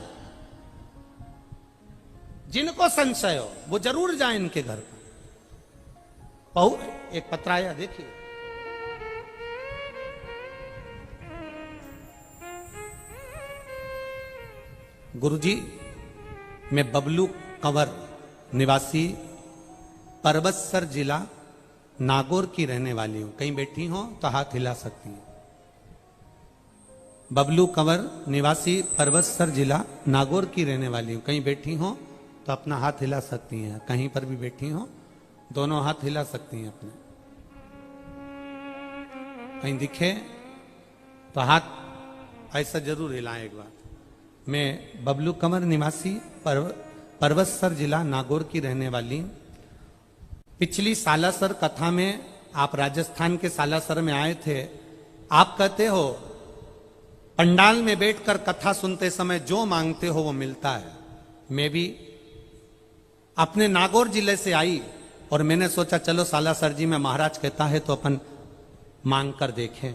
जिनको संशय हो वो जरूर जाए इनके घर पर। एक पत्र आया देखिए, गुरुजी मैं बबलू कंवर निवासी परबतसर जिला नागौर की रहने वाली हूं। कहीं बैठी हो तो हाथ हिला सकती हैं। बबलू कंवर निवासी परबतसर जिला नागौर की रहने वाली हूं। कहीं बैठी हो तो अपना हाथ हिला सकती हैं। कहीं पर भी बैठी हो दोनों हाथ हिला सकती हैं अपने। कहीं दिखे तो हाथ ऐसा जरूर हिलाएं एक बार। मैं बबलू कंवर निवासी परबतसर जिला नागौर की रहने वाली। पिछली सालासर कथा में आप राजस्थान के सालासर में आए थे। आप कहते हो पंडाल में बैठकर कथा सुनते समय जो मांगते हो वो मिलता है। मैं भी अपने नागौर जिले से आई और मैंने सोचा चलो सालासर जी में महाराज कहता है तो अपन मांग कर देखें।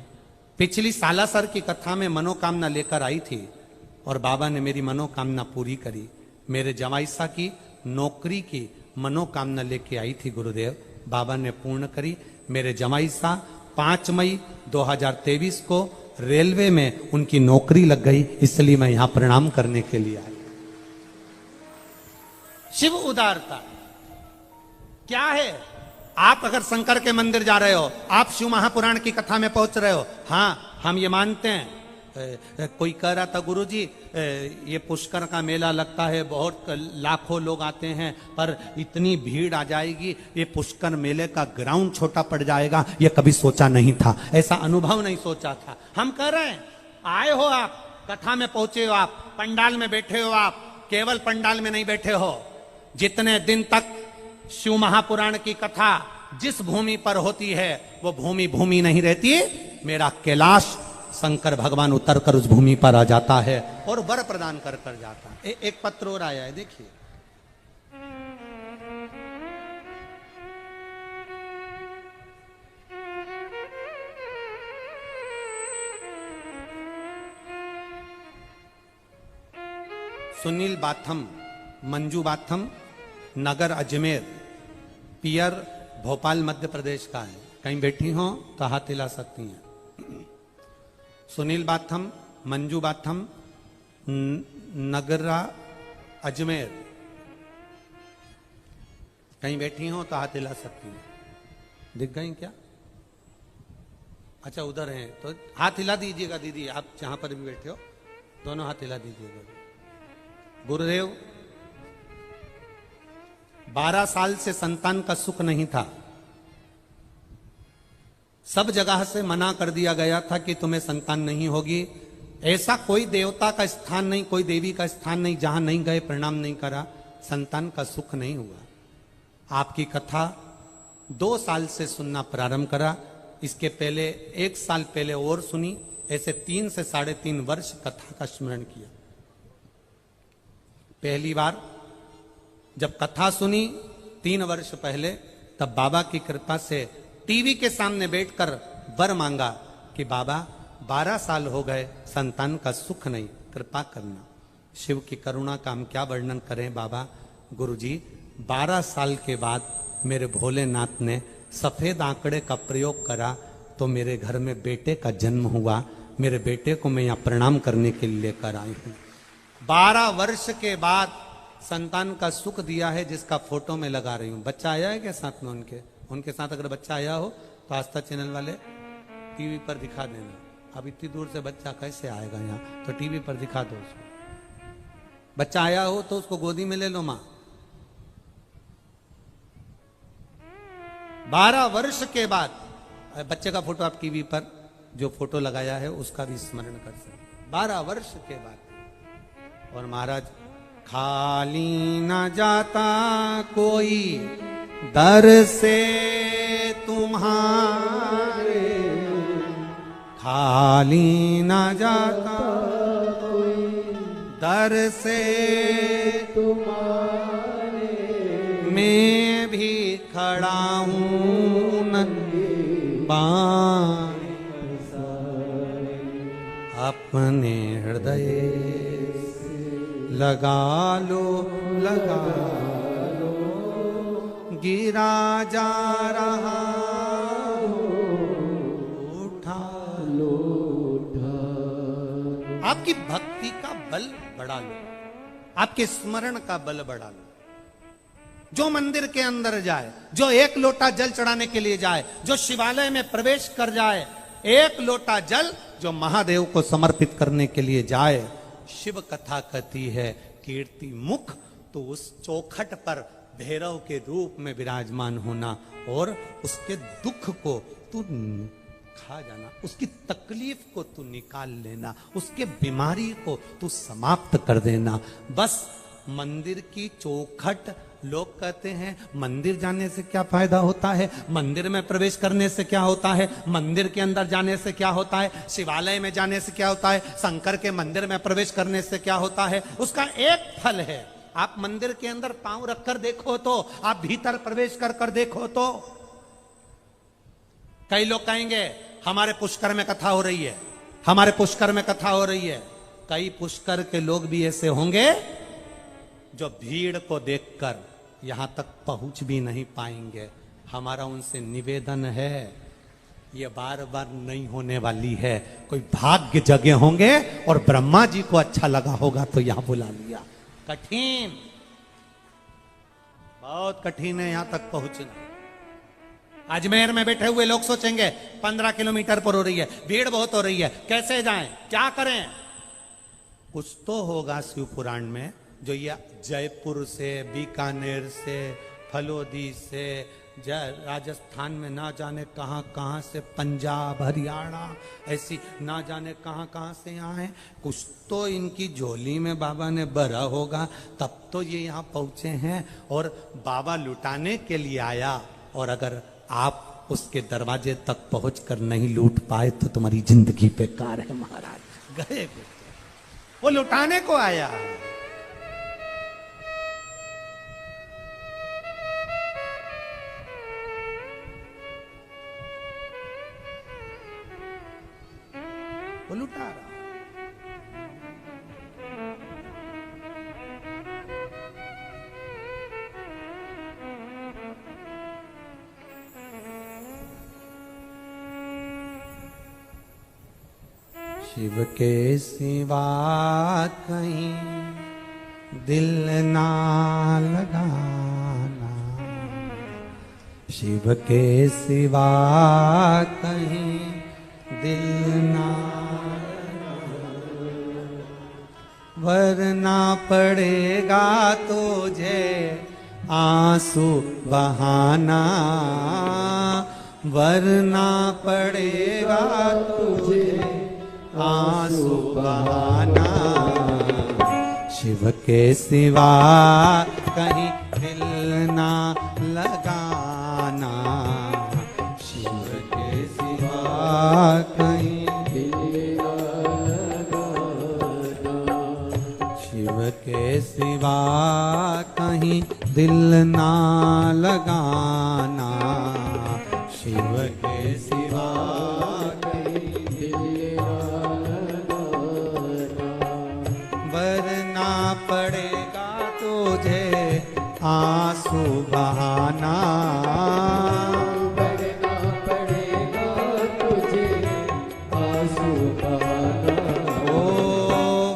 पिछली सालासर की कथा में मनोकामना लेकर आई थी और बाबा ने मेरी मनोकामना पूरी करी। मेरे जवाईसा की नौकरी की मनोकामना लेके आई थी गुरुदेव, बाबा ने पूर्ण करी। मेरे जवाईसा 5 मई 2023 को रेलवे में उनकी नौकरी लग गई, इसलिए मैं यहां प्रणाम करने के लिए आई। शिव उदारता क्या है? आप अगर शंकर के मंदिर जा रहे हो, आप शिव महापुराण की कथा में पहुंच रहे हो, हाँ हम ये मानते हैं। कोई कह रहा था गुरुजी ये पुष्कर का मेला लगता है, बहुत लाखों लोग आते हैं, पर इतनी भीड़ आ जाएगी, ये पुष्कर मेले का ग्राउंड छोटा पड़ जाएगा, ये कभी सोचा नहीं था, ऐसा अनुभव नहीं सोचा था। हम कह रहे हैं आए हो आप, कथा में पहुंचे हो आप, पंडाल में बैठे हो आप, केवल पंडाल में नहीं बैठे हो। जितने दिन तक शिव महापुराण की कथा जिस भूमि पर होती है वो भूमि भूमि नहीं रहती। मेरा कैलाश शंकर भगवान उतर कर उस भूमि पर आ जाता है और वर प्रदान कर कर जाता है। एक पत्र और आया है देखिए। सुनील बाथम, मंजू बाथम, नगर अजमेर, पियर भोपाल मध्य प्रदेश का है। कहीं बैठी हो तो हाथ हिला सकती हैं। सुनील बाथम, मंजू बाथम, नगरा अजमेर, कहीं बैठी हो तो हाथ हिला सकती हैं। दिख गई क्या? अच्छा उधर हैं तो हाथ हिला दीजिएगा दीदी, आप जहां पर भी बैठे हो दोनों हाथ हिला दीजिएगा। गुरुदेव 12 साल से संतान का सुख नहीं था। सब जगह से मना कर दिया गया था कि तुम्हें संतान नहीं होगी। ऐसा कोई देवता का स्थान नहीं, कोई देवी का स्थान नहीं जहां नहीं गए, प्रणाम नहीं करा, संतान का सुख नहीं हुआ। आपकी कथा 2 साल से सुनना प्रारंभ करा। इसके पहले 1 साल पहले और सुनी। ऐसे 3 से 3.5 वर्ष कथा का स्मरण किया। पहली बार जब कथा सुनी 3 वर्ष पहले, तब बाबा की कृपा से टीवी के सामने बैठकर वर मांगा कि बाबा 12 साल हो गए, संतान का सुख नहीं, कृपा करना। शिव की करुणा का हम क्या वर्णन करें बाबा। गुरुजी 12 साल के बाद मेरे भोलेनाथ ने सफेद आंकड़े का प्रयोग करा तो मेरे घर में बेटे का जन्म हुआ। मेरे बेटे को मैं यहाँ प्रणाम करने के लिए लेकर आई हूँ। 12 वर्ष के बाद संतान का सुख दिया है, जिसका फोटो में लगा रही हूँ। बच्चा आया है क्या साथ में? उनके साथ अगर बच्चा आया हो तो आस्था चैनल वाले टीवी पर दिखा देना। अब इतनी दूर से बच्चा कैसे आएगा यहाँ, तो टीवी पर दिखा दो उसको। बच्चा आया हो तो उसको गोदी में ले लो माँ। 12 वर्ष के बाद बच्चे का फोटो आप टीवी पर जो फोटो लगाया है उसका भी स्मरण कर सकते। 12 वर्ष के बाद। और महाराज खाली ना जाता कोई दर से तुम्हारे, खाली ना जाता दर से तुम्हारे, मैं भी खड़ा हूं नंगे बाण, अपने हृदय लगा लो, लगा लो, गिरा जा रहा उठा लो, उठा। आपकी भक्ति का बल बढ़ा लो, आपके स्मरण का बल बढ़ा लो। जो मंदिर के अंदर जाए, जो 1 लोटा जल चढ़ाने के लिए जाए, जो शिवालय में प्रवेश कर जाए, 1 लोटा जल जो महादेव को समर्पित करने के लिए जाए, शिव कथा कहती है कीर्ति मुख, तो उस चौखट पर भैरव के रूप में विराजमान होना और उसके दुख को तू खा जाना, उसकी तकलीफ को तू निकाल लेना, उसके बीमारी को तू समाप्त कर देना। बस मंदिर की चौखट, लोग कहते हैं मंदिर जाने से क्या फायदा होता है, मंदिर में प्रवेश करने से क्या होता है, मंदिर के अंदर जाने से क्या होता है, शिवालय में जाने से क्या होता है, शंकर के मंदिर में प्रवेश करने से क्या होता है। उसका एक फल है, आप मंदिर के अंदर पांव रखकर देखो तो, आप भीतर प्रवेश कर कर देखो तो। कई लोग कहेंगे हमारे पुष्कर में कथा हो रही है, हमारे पुष्कर में कथा हो रही है। कई पुष्कर के लोग भी ऐसे होंगे जो भीड़ को देखकर यहां तक पहुंच भी नहीं पाएंगे। हमारा उनसे निवेदन है, ये बार बार नहीं होने वाली है। कोई भाग्य जगे होंगे और ब्रह्मा जी को अच्छा लगा होगा तो यहां बुला लिया। कठिन, बहुत कठिन है यहां तक पहुंचना। अजमेर में बैठे हुए लोग सोचेंगे 15 किलोमीटर पर हो रही है, भीड़ बहुत हो रही है, कैसे जाएं, क्या करें। कुछ तो होगा शिव पुराण में जो ये जयपुर से, बीकानेर से, फलोदी से, राजस्थान में ना जाने कहां कहां से, पंजाब, हरियाणा, ऐसी ना जाने कहां कहां से यहाँ है। कुछ तो इनकी झोली में बाबा ने भरा होगा, तब तो ये यहाँ पहुंचे हैं। और बाबा लुटाने के लिए आया, और अगर आप उसके दरवाजे तक पहुंचकर नहीं लूट पाए तो तुम्हारी जिंदगी बेकार है महाराज। गए वो लुटाने को आया। वो लुटा रहा। शिव के सिवा कहीं दिल ना लगाना, शिव के सिवा कहीं दिल ना लगाना, वरना पड़ेगा तुझे आंसू बहाना, वरना पड़ेगा तुझे आंसू बहाना, शिव के सिवा कहीं दिल ना लगाना, शिव के सिवा कहीं दिल ना लगाना, शिव के सिवा कहीं दिल ना लगाना, शिव के सिवा कहीं दिल ना लगाना, वरना पड़ेगा तुझे आंसू बहाना, वरना पड़ेगा तुझे आंसू बहाना, ओ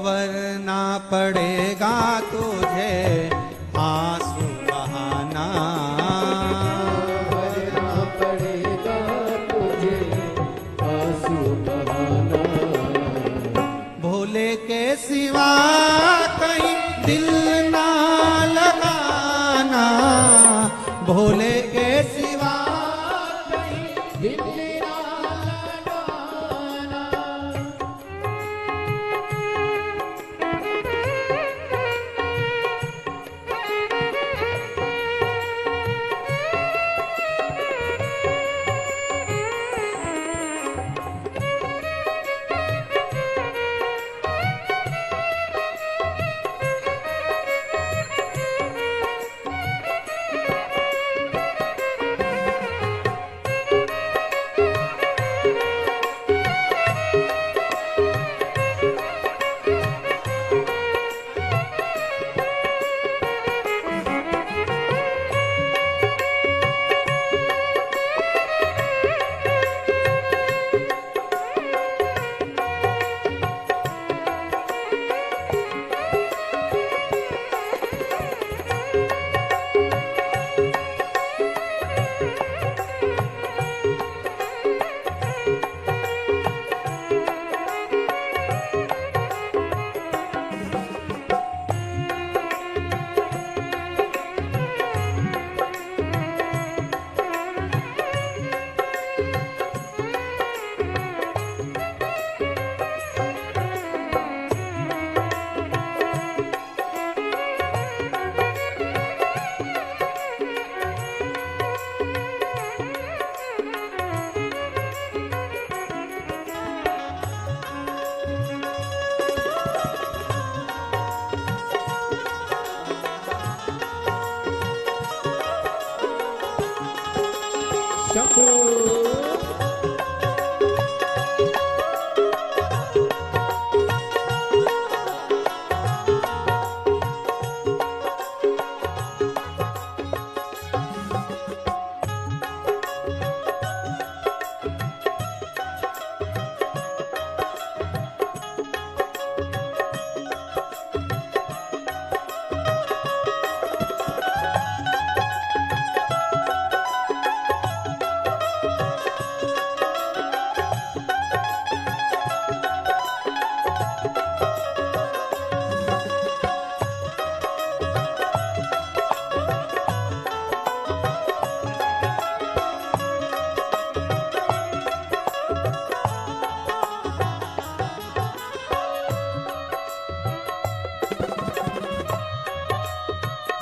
वरना पड़ेगा तुझे आंसू बहाना, वरना पड़ेगा तुझे आंसू बहाना, भोले के सिवा कहीं दिल ना लगाना, भोले के सिवा कहीं दिल ना लगाना, शंभो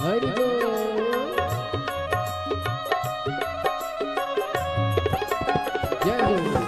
हरि बोल जय हो।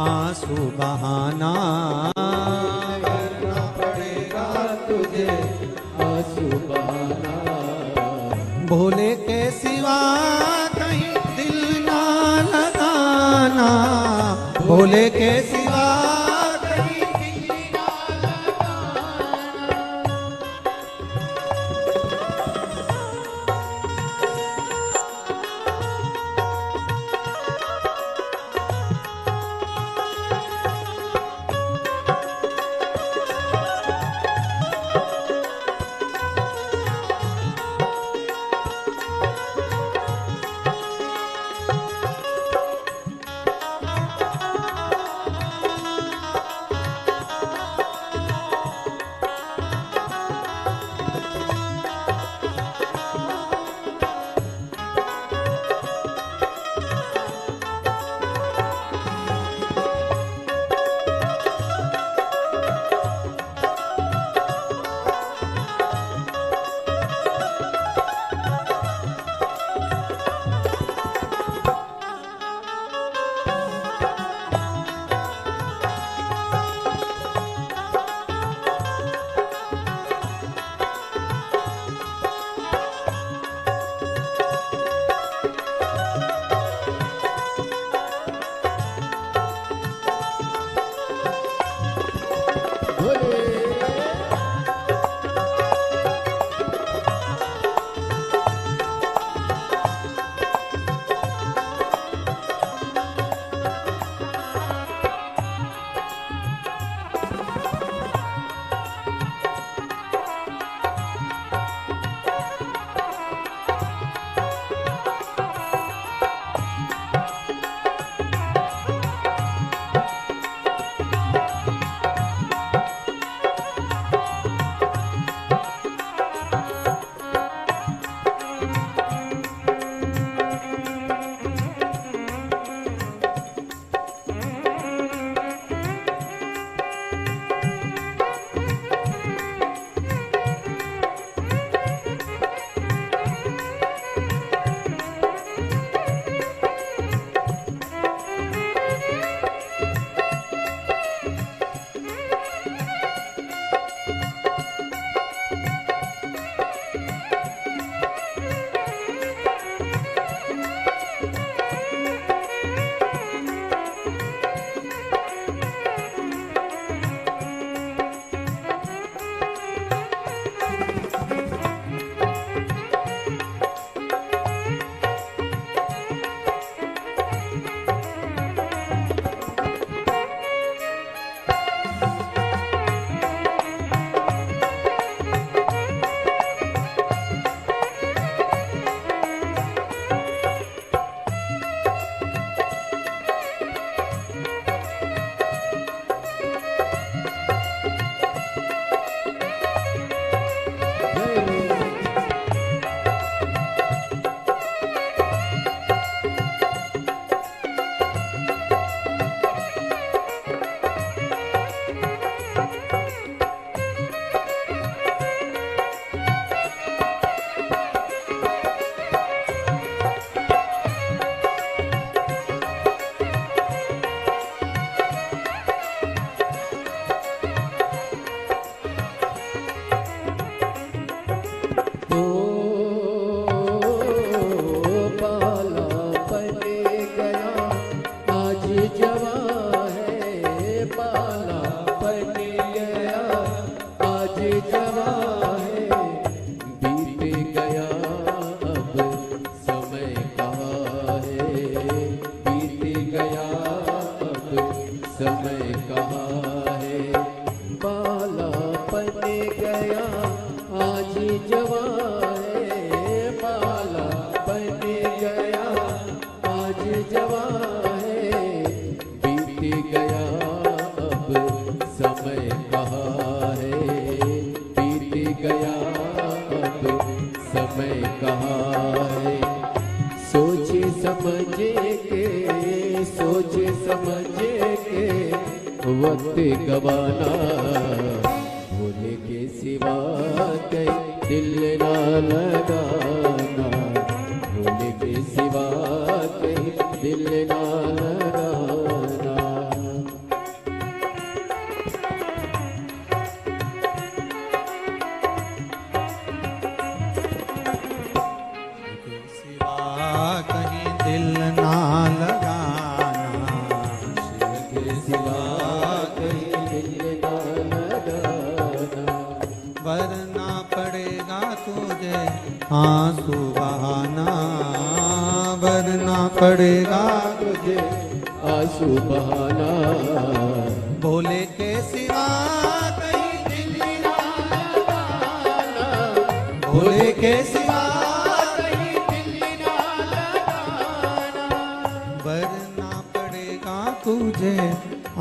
आंसू बहाना। करना पड़ेगा तुझे आंसू बहाना। भोले के सिवा कहीं दिल ना लगाना, भोले के सिवा कहीं दिल ना लगाना। वक्त गवाना, भोले के सिवा कहीं दिल ना लगाना, भोले के सिवा कहीं दिल ना लगाना। सिवा कहीं दिल ना लगाना। वरना पड़ेगा तुझे आंसू बहाना, वरना पड़ेगा तुझे आंसू बहाना। भोले के सिवा कहीं दिल ना लगाना, भोले के सिवा कहीं दिल ना लगाना। वरना पड़ेगा तुझे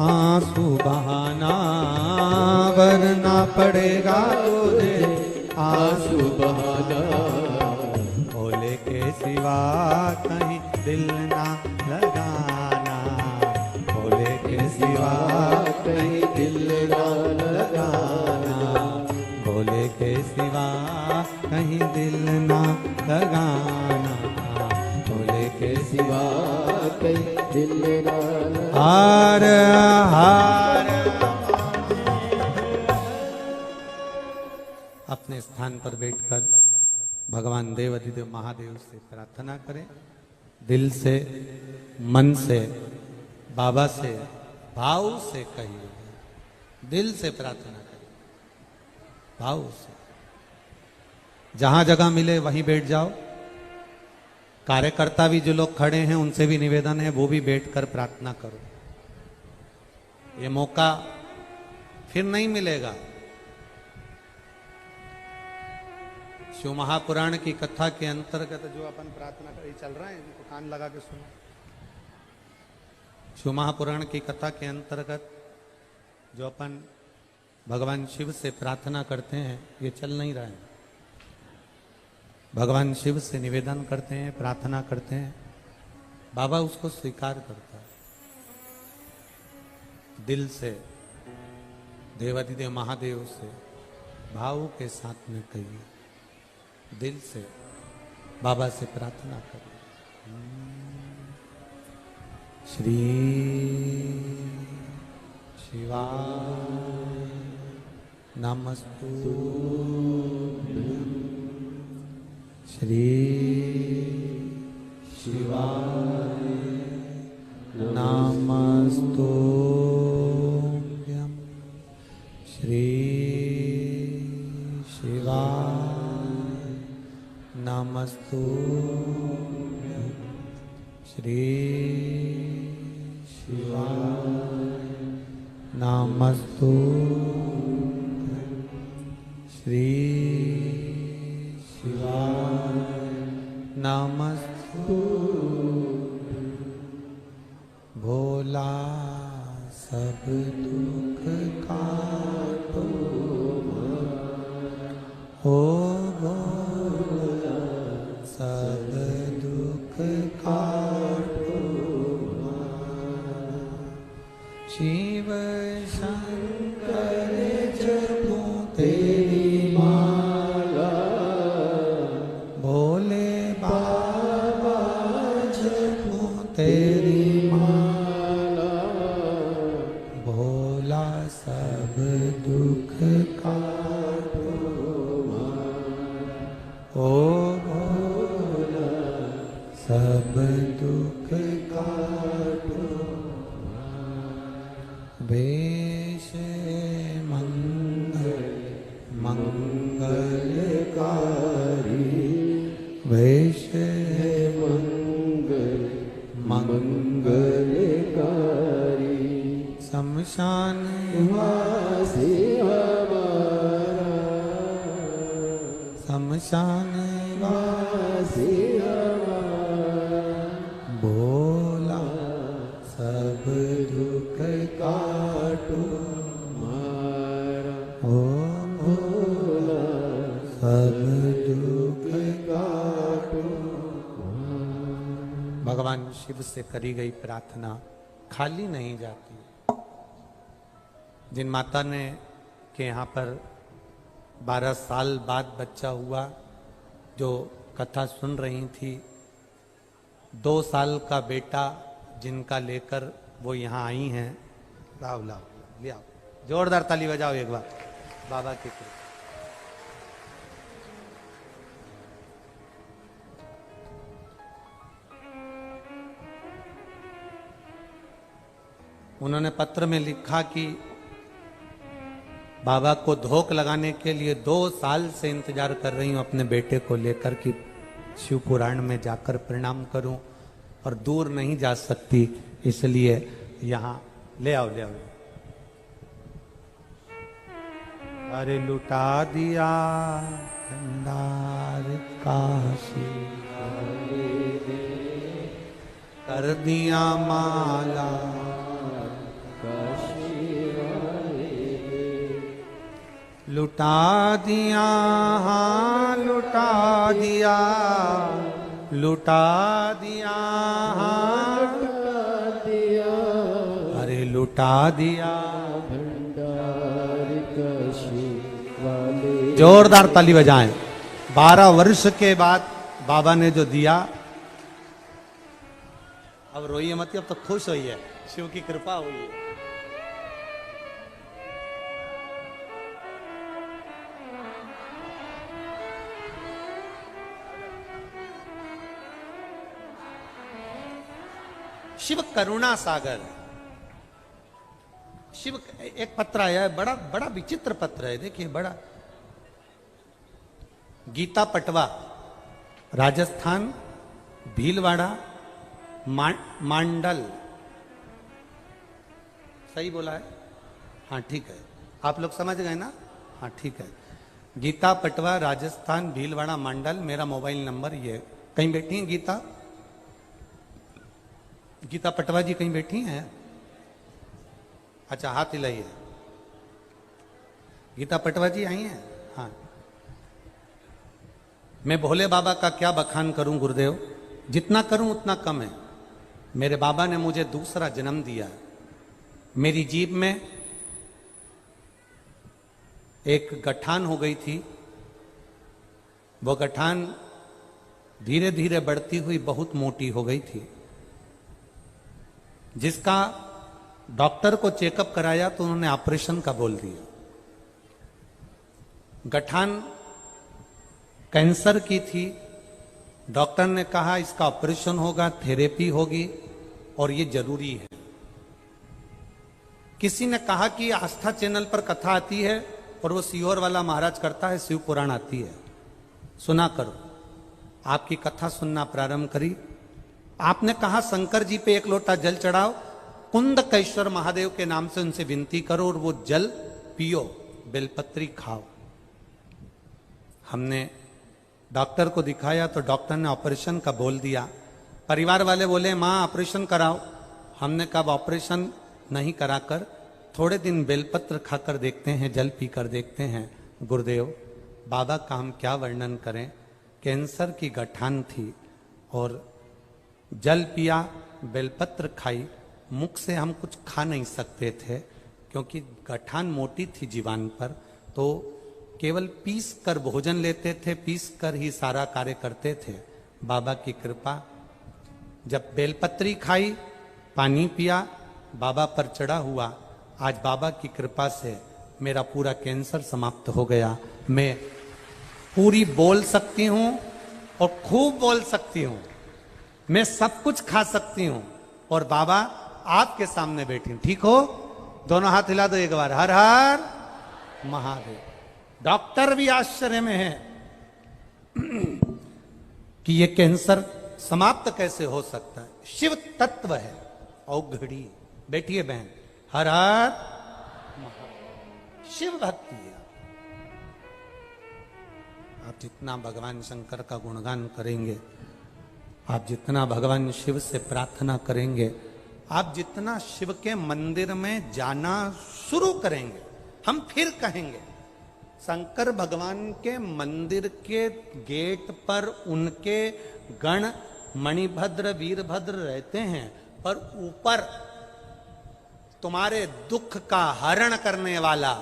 आंसू बहाना, वरना पड़ेगा तुझे आंसू बहाना। भोले के सिवा कहीं दिल ना लगाना, भोले के सिवा कहीं दिल ना लगाना। भोले के सिवा कहीं दिल ना लगाना, भोले के सिवा कहीं दिल ना लगाना। हार हार। अपने स्थान पर बैठकर भगवान देव अधिदेव महादेव से प्रार्थना करें। दिल से, मन से, बाबा से भाव से कहिए, दिल से प्रार्थना करिए, भाव से। जहां जगह मिले वहीं बैठ जाओ। कार्यकर्ता भी जो लोग खड़े हैं उनसे भी निवेदन है वो भी बैठकर प्रार्थना करो। ये मौका फिर नहीं मिलेगा। शिव महापुराण की कथा के अंतर्गत जो अपन प्रार्थना कर चल रहा है, इनको कान लगा के सुनो। शिव महापुराण की कथा के अंतर्गत जो अपन भगवान शिव से प्रार्थना करते हैं ये चल नहीं रहा है। भगवान शिव से निवेदन करते हैं, प्रार्थना करते हैं, बाबा उसको स्वीकार करता है। दिल से, देवाधिदेव महादेव से भाव के साथ में कहिए, दिल से बाबा से प्रार्थना करिए। श्री शिवाय नमस्तु, श्री शिवाय नमस्तुभ्यं, श्री शिवाय नमस्तुभ्यं, श्री शिवाय नमस्तुभ्यं, श्री शिवाय नमस्तुभ्यं। भोला सब दुख काटो, ओ भोला सब दुख काटो। शिव शंकर जपो तेरी माला, भोले बाबा जपो तेरी माला। भोला सब दुख काटो, ओ भोला सब दुख काटो। वेश मंगल मंगलकारी, वेश मंगल मंगलकारी। शमशान वासी हमारा, शमशान वासी हमारा। भोला सब दुख काटो मारा, ओ भोला सब दुख काटो। भगवान शिव से करी गई प्रार्थना खाली नहीं जाती। जिन माता ने के यहाँ पर 12 साल बाद बच्चा हुआ, जो कथा सुन रही थी, 2 साल का बेटा जिनका लेकर वो यहाँ आई हैं, लाओ लाओ ले आओ, जोरदार ताली बजाओ एक बार बाबा के कृपा। उन्होंने पत्र में लिखा कि बाबा को धोख लगाने के लिए 2 साल से इंतजार कर रही हूं अपने बेटे को लेकर कि शिव पुराण में जाकर प्रणाम करूं और दूर नहीं जा सकती, इसलिए यहां ले आओ ले आओ। अरे लुटा दिया भंडार काशी कर दिया माला लुटा दिया, हाँ लुटा दिया, लुटा दिया, हाँ अरे लुटा दिया भंडार काशी वाले। जोरदार ताली बजाएं। 12 वर्ष के बाद बाबा ने जो दिया, अब रोइए मत, अब तो खुश होइए, शिव की कृपा हुई है। शिव करुणा सागर। शिव एक पत्र आया है, बड़ा बड़ा विचित्र पत्र है, देखिए बड़ा। गीता पटवा, राजस्थान, भीलवाड़ा, मांडल, सही बोला है? हाँ ठीक है, आप लोग समझ गए ना? हाँ ठीक है। गीता पटवा, राजस्थान, भीलवाड़ा, मांडल, मेरा मोबाइल नंबर ये। कहीं बैठी हैं गीता? गीता पटवा जी कहीं बैठी हैं? अच्छा हाथ हिलाइए। गीता पटवा जी आई हैं? हाँ। मैं भोले बाबा का क्या बखान करूं गुरुदेव, जितना करूं उतना कम है। मेरे बाबा ने मुझे दूसरा जन्म दिया। मेरी जीभ में एक गठान हो गई थी, वो गठान धीरे धीरे बढ़ती हुई बहुत मोटी हो गई थी, जिसका डॉक्टर को चेकअप कराया तो उन्होंने ऑपरेशन का बोल दिया। गठान कैंसर की थी, डॉक्टर ने कहा इसका ऑपरेशन होगा, थेरेपी होगी और ये जरूरी है। किसी ने कहा कि आस्था चैनल पर कथा आती है और वो सीहोर वाला महाराज करता है, शिव पुराण आती है, सुना करो। आपकी कथा सुनना प्रारंभ करी। आपने कहा शंकर जी पे 1 लोटा जल चढ़ाओ, कुंदकेश्वर महादेव के नाम से उनसे विनती करो और वो जल पियो, बेलपत्री खाओ। हमने डॉक्टर को दिखाया तो डॉक्टर ने ऑपरेशन का बोल दिया। परिवार वाले बोले मां ऑपरेशन कराओ। हमने कहा ऑपरेशन नहीं कराकर थोड़े दिन बेलपत्र खाकर देखते हैं, जल पीकर देखते हैं। गुरुदेव बाबा का हम क्या वर्णन करें, कैंसर की गठान थी और जल पिया, बेलपत्र खाई, मुख से हम कुछ खा नहीं सकते थे क्योंकि गठान मोटी थी जीवान पर, तो केवल पीस कर भोजन लेते थे, पीस कर ही सारा कार्य करते थे। बाबा की कृपा, जब बेलपत्री खाई, पानी पिया, बाबा पर चढ़ा हुआ, आज बाबा की कृपा से मेरा पूरा कैंसर समाप्त हो गया। मैं पूरी बोल सकती हूं और खूब बोल सकती हूं, मैं सब कुछ खा सकती हूं और बाबा आपके सामने बैठी हूं। ठीक हो? दोनों हाथ हिला दो एक बार, हर हर महादेव। डॉक्टर भी आश्चर्य में है कि ये कैंसर समाप्त कैसे हो सकता है। शिव तत्व है औघड़ी। बैठिए बहन, हर हर महादेव। शिव भक्ति है। आप जितना भगवान शंकर का गुणगान करेंगे, आप जितना भगवान शिव से प्रार्थना करेंगे, आप जितना शिव के मंदिर में जाना शुरू करेंगे, हम फिर कहेंगे शंकर भगवान के मंदिर के गेट पर उनके गण मणिभद्र वीरभद्र रहते हैं, पर ऊपर तुम्हारे दुख का हरण करने वाला,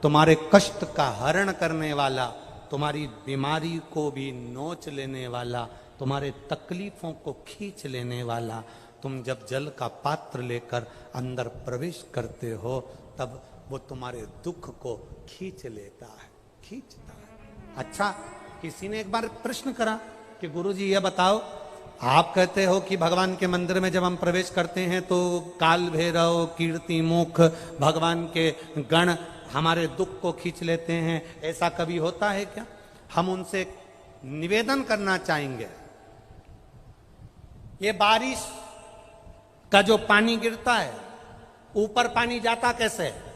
तुम्हारे कष्ट का हरण करने वाला, तुम्हारी बीमारी को भी नोच लेने वाला, तुम्हारे तकलीफों को खींच लेने वाला, तुम जब जल का पात्र लेकर अंदर प्रवेश करते हो तब वो तुम्हारे दुख को खींच लेता है, खींचता है। अच्छा, किसी ने एक बार प्रश्न करा कि गुरुजी ये बताओ आप कहते हो कि भगवान के मंदिर में जब हम प्रवेश करते हैं तो काल भैरव, कीर्ति मुख, भगवान के गण हमारे दुख को खींच लेते हैं, ऐसा कभी होता है क्या? हम उनसे निवेदन करना चाहेंगे, ये बारिश का जो पानी गिरता है ऊपर पानी जाता कैसे है?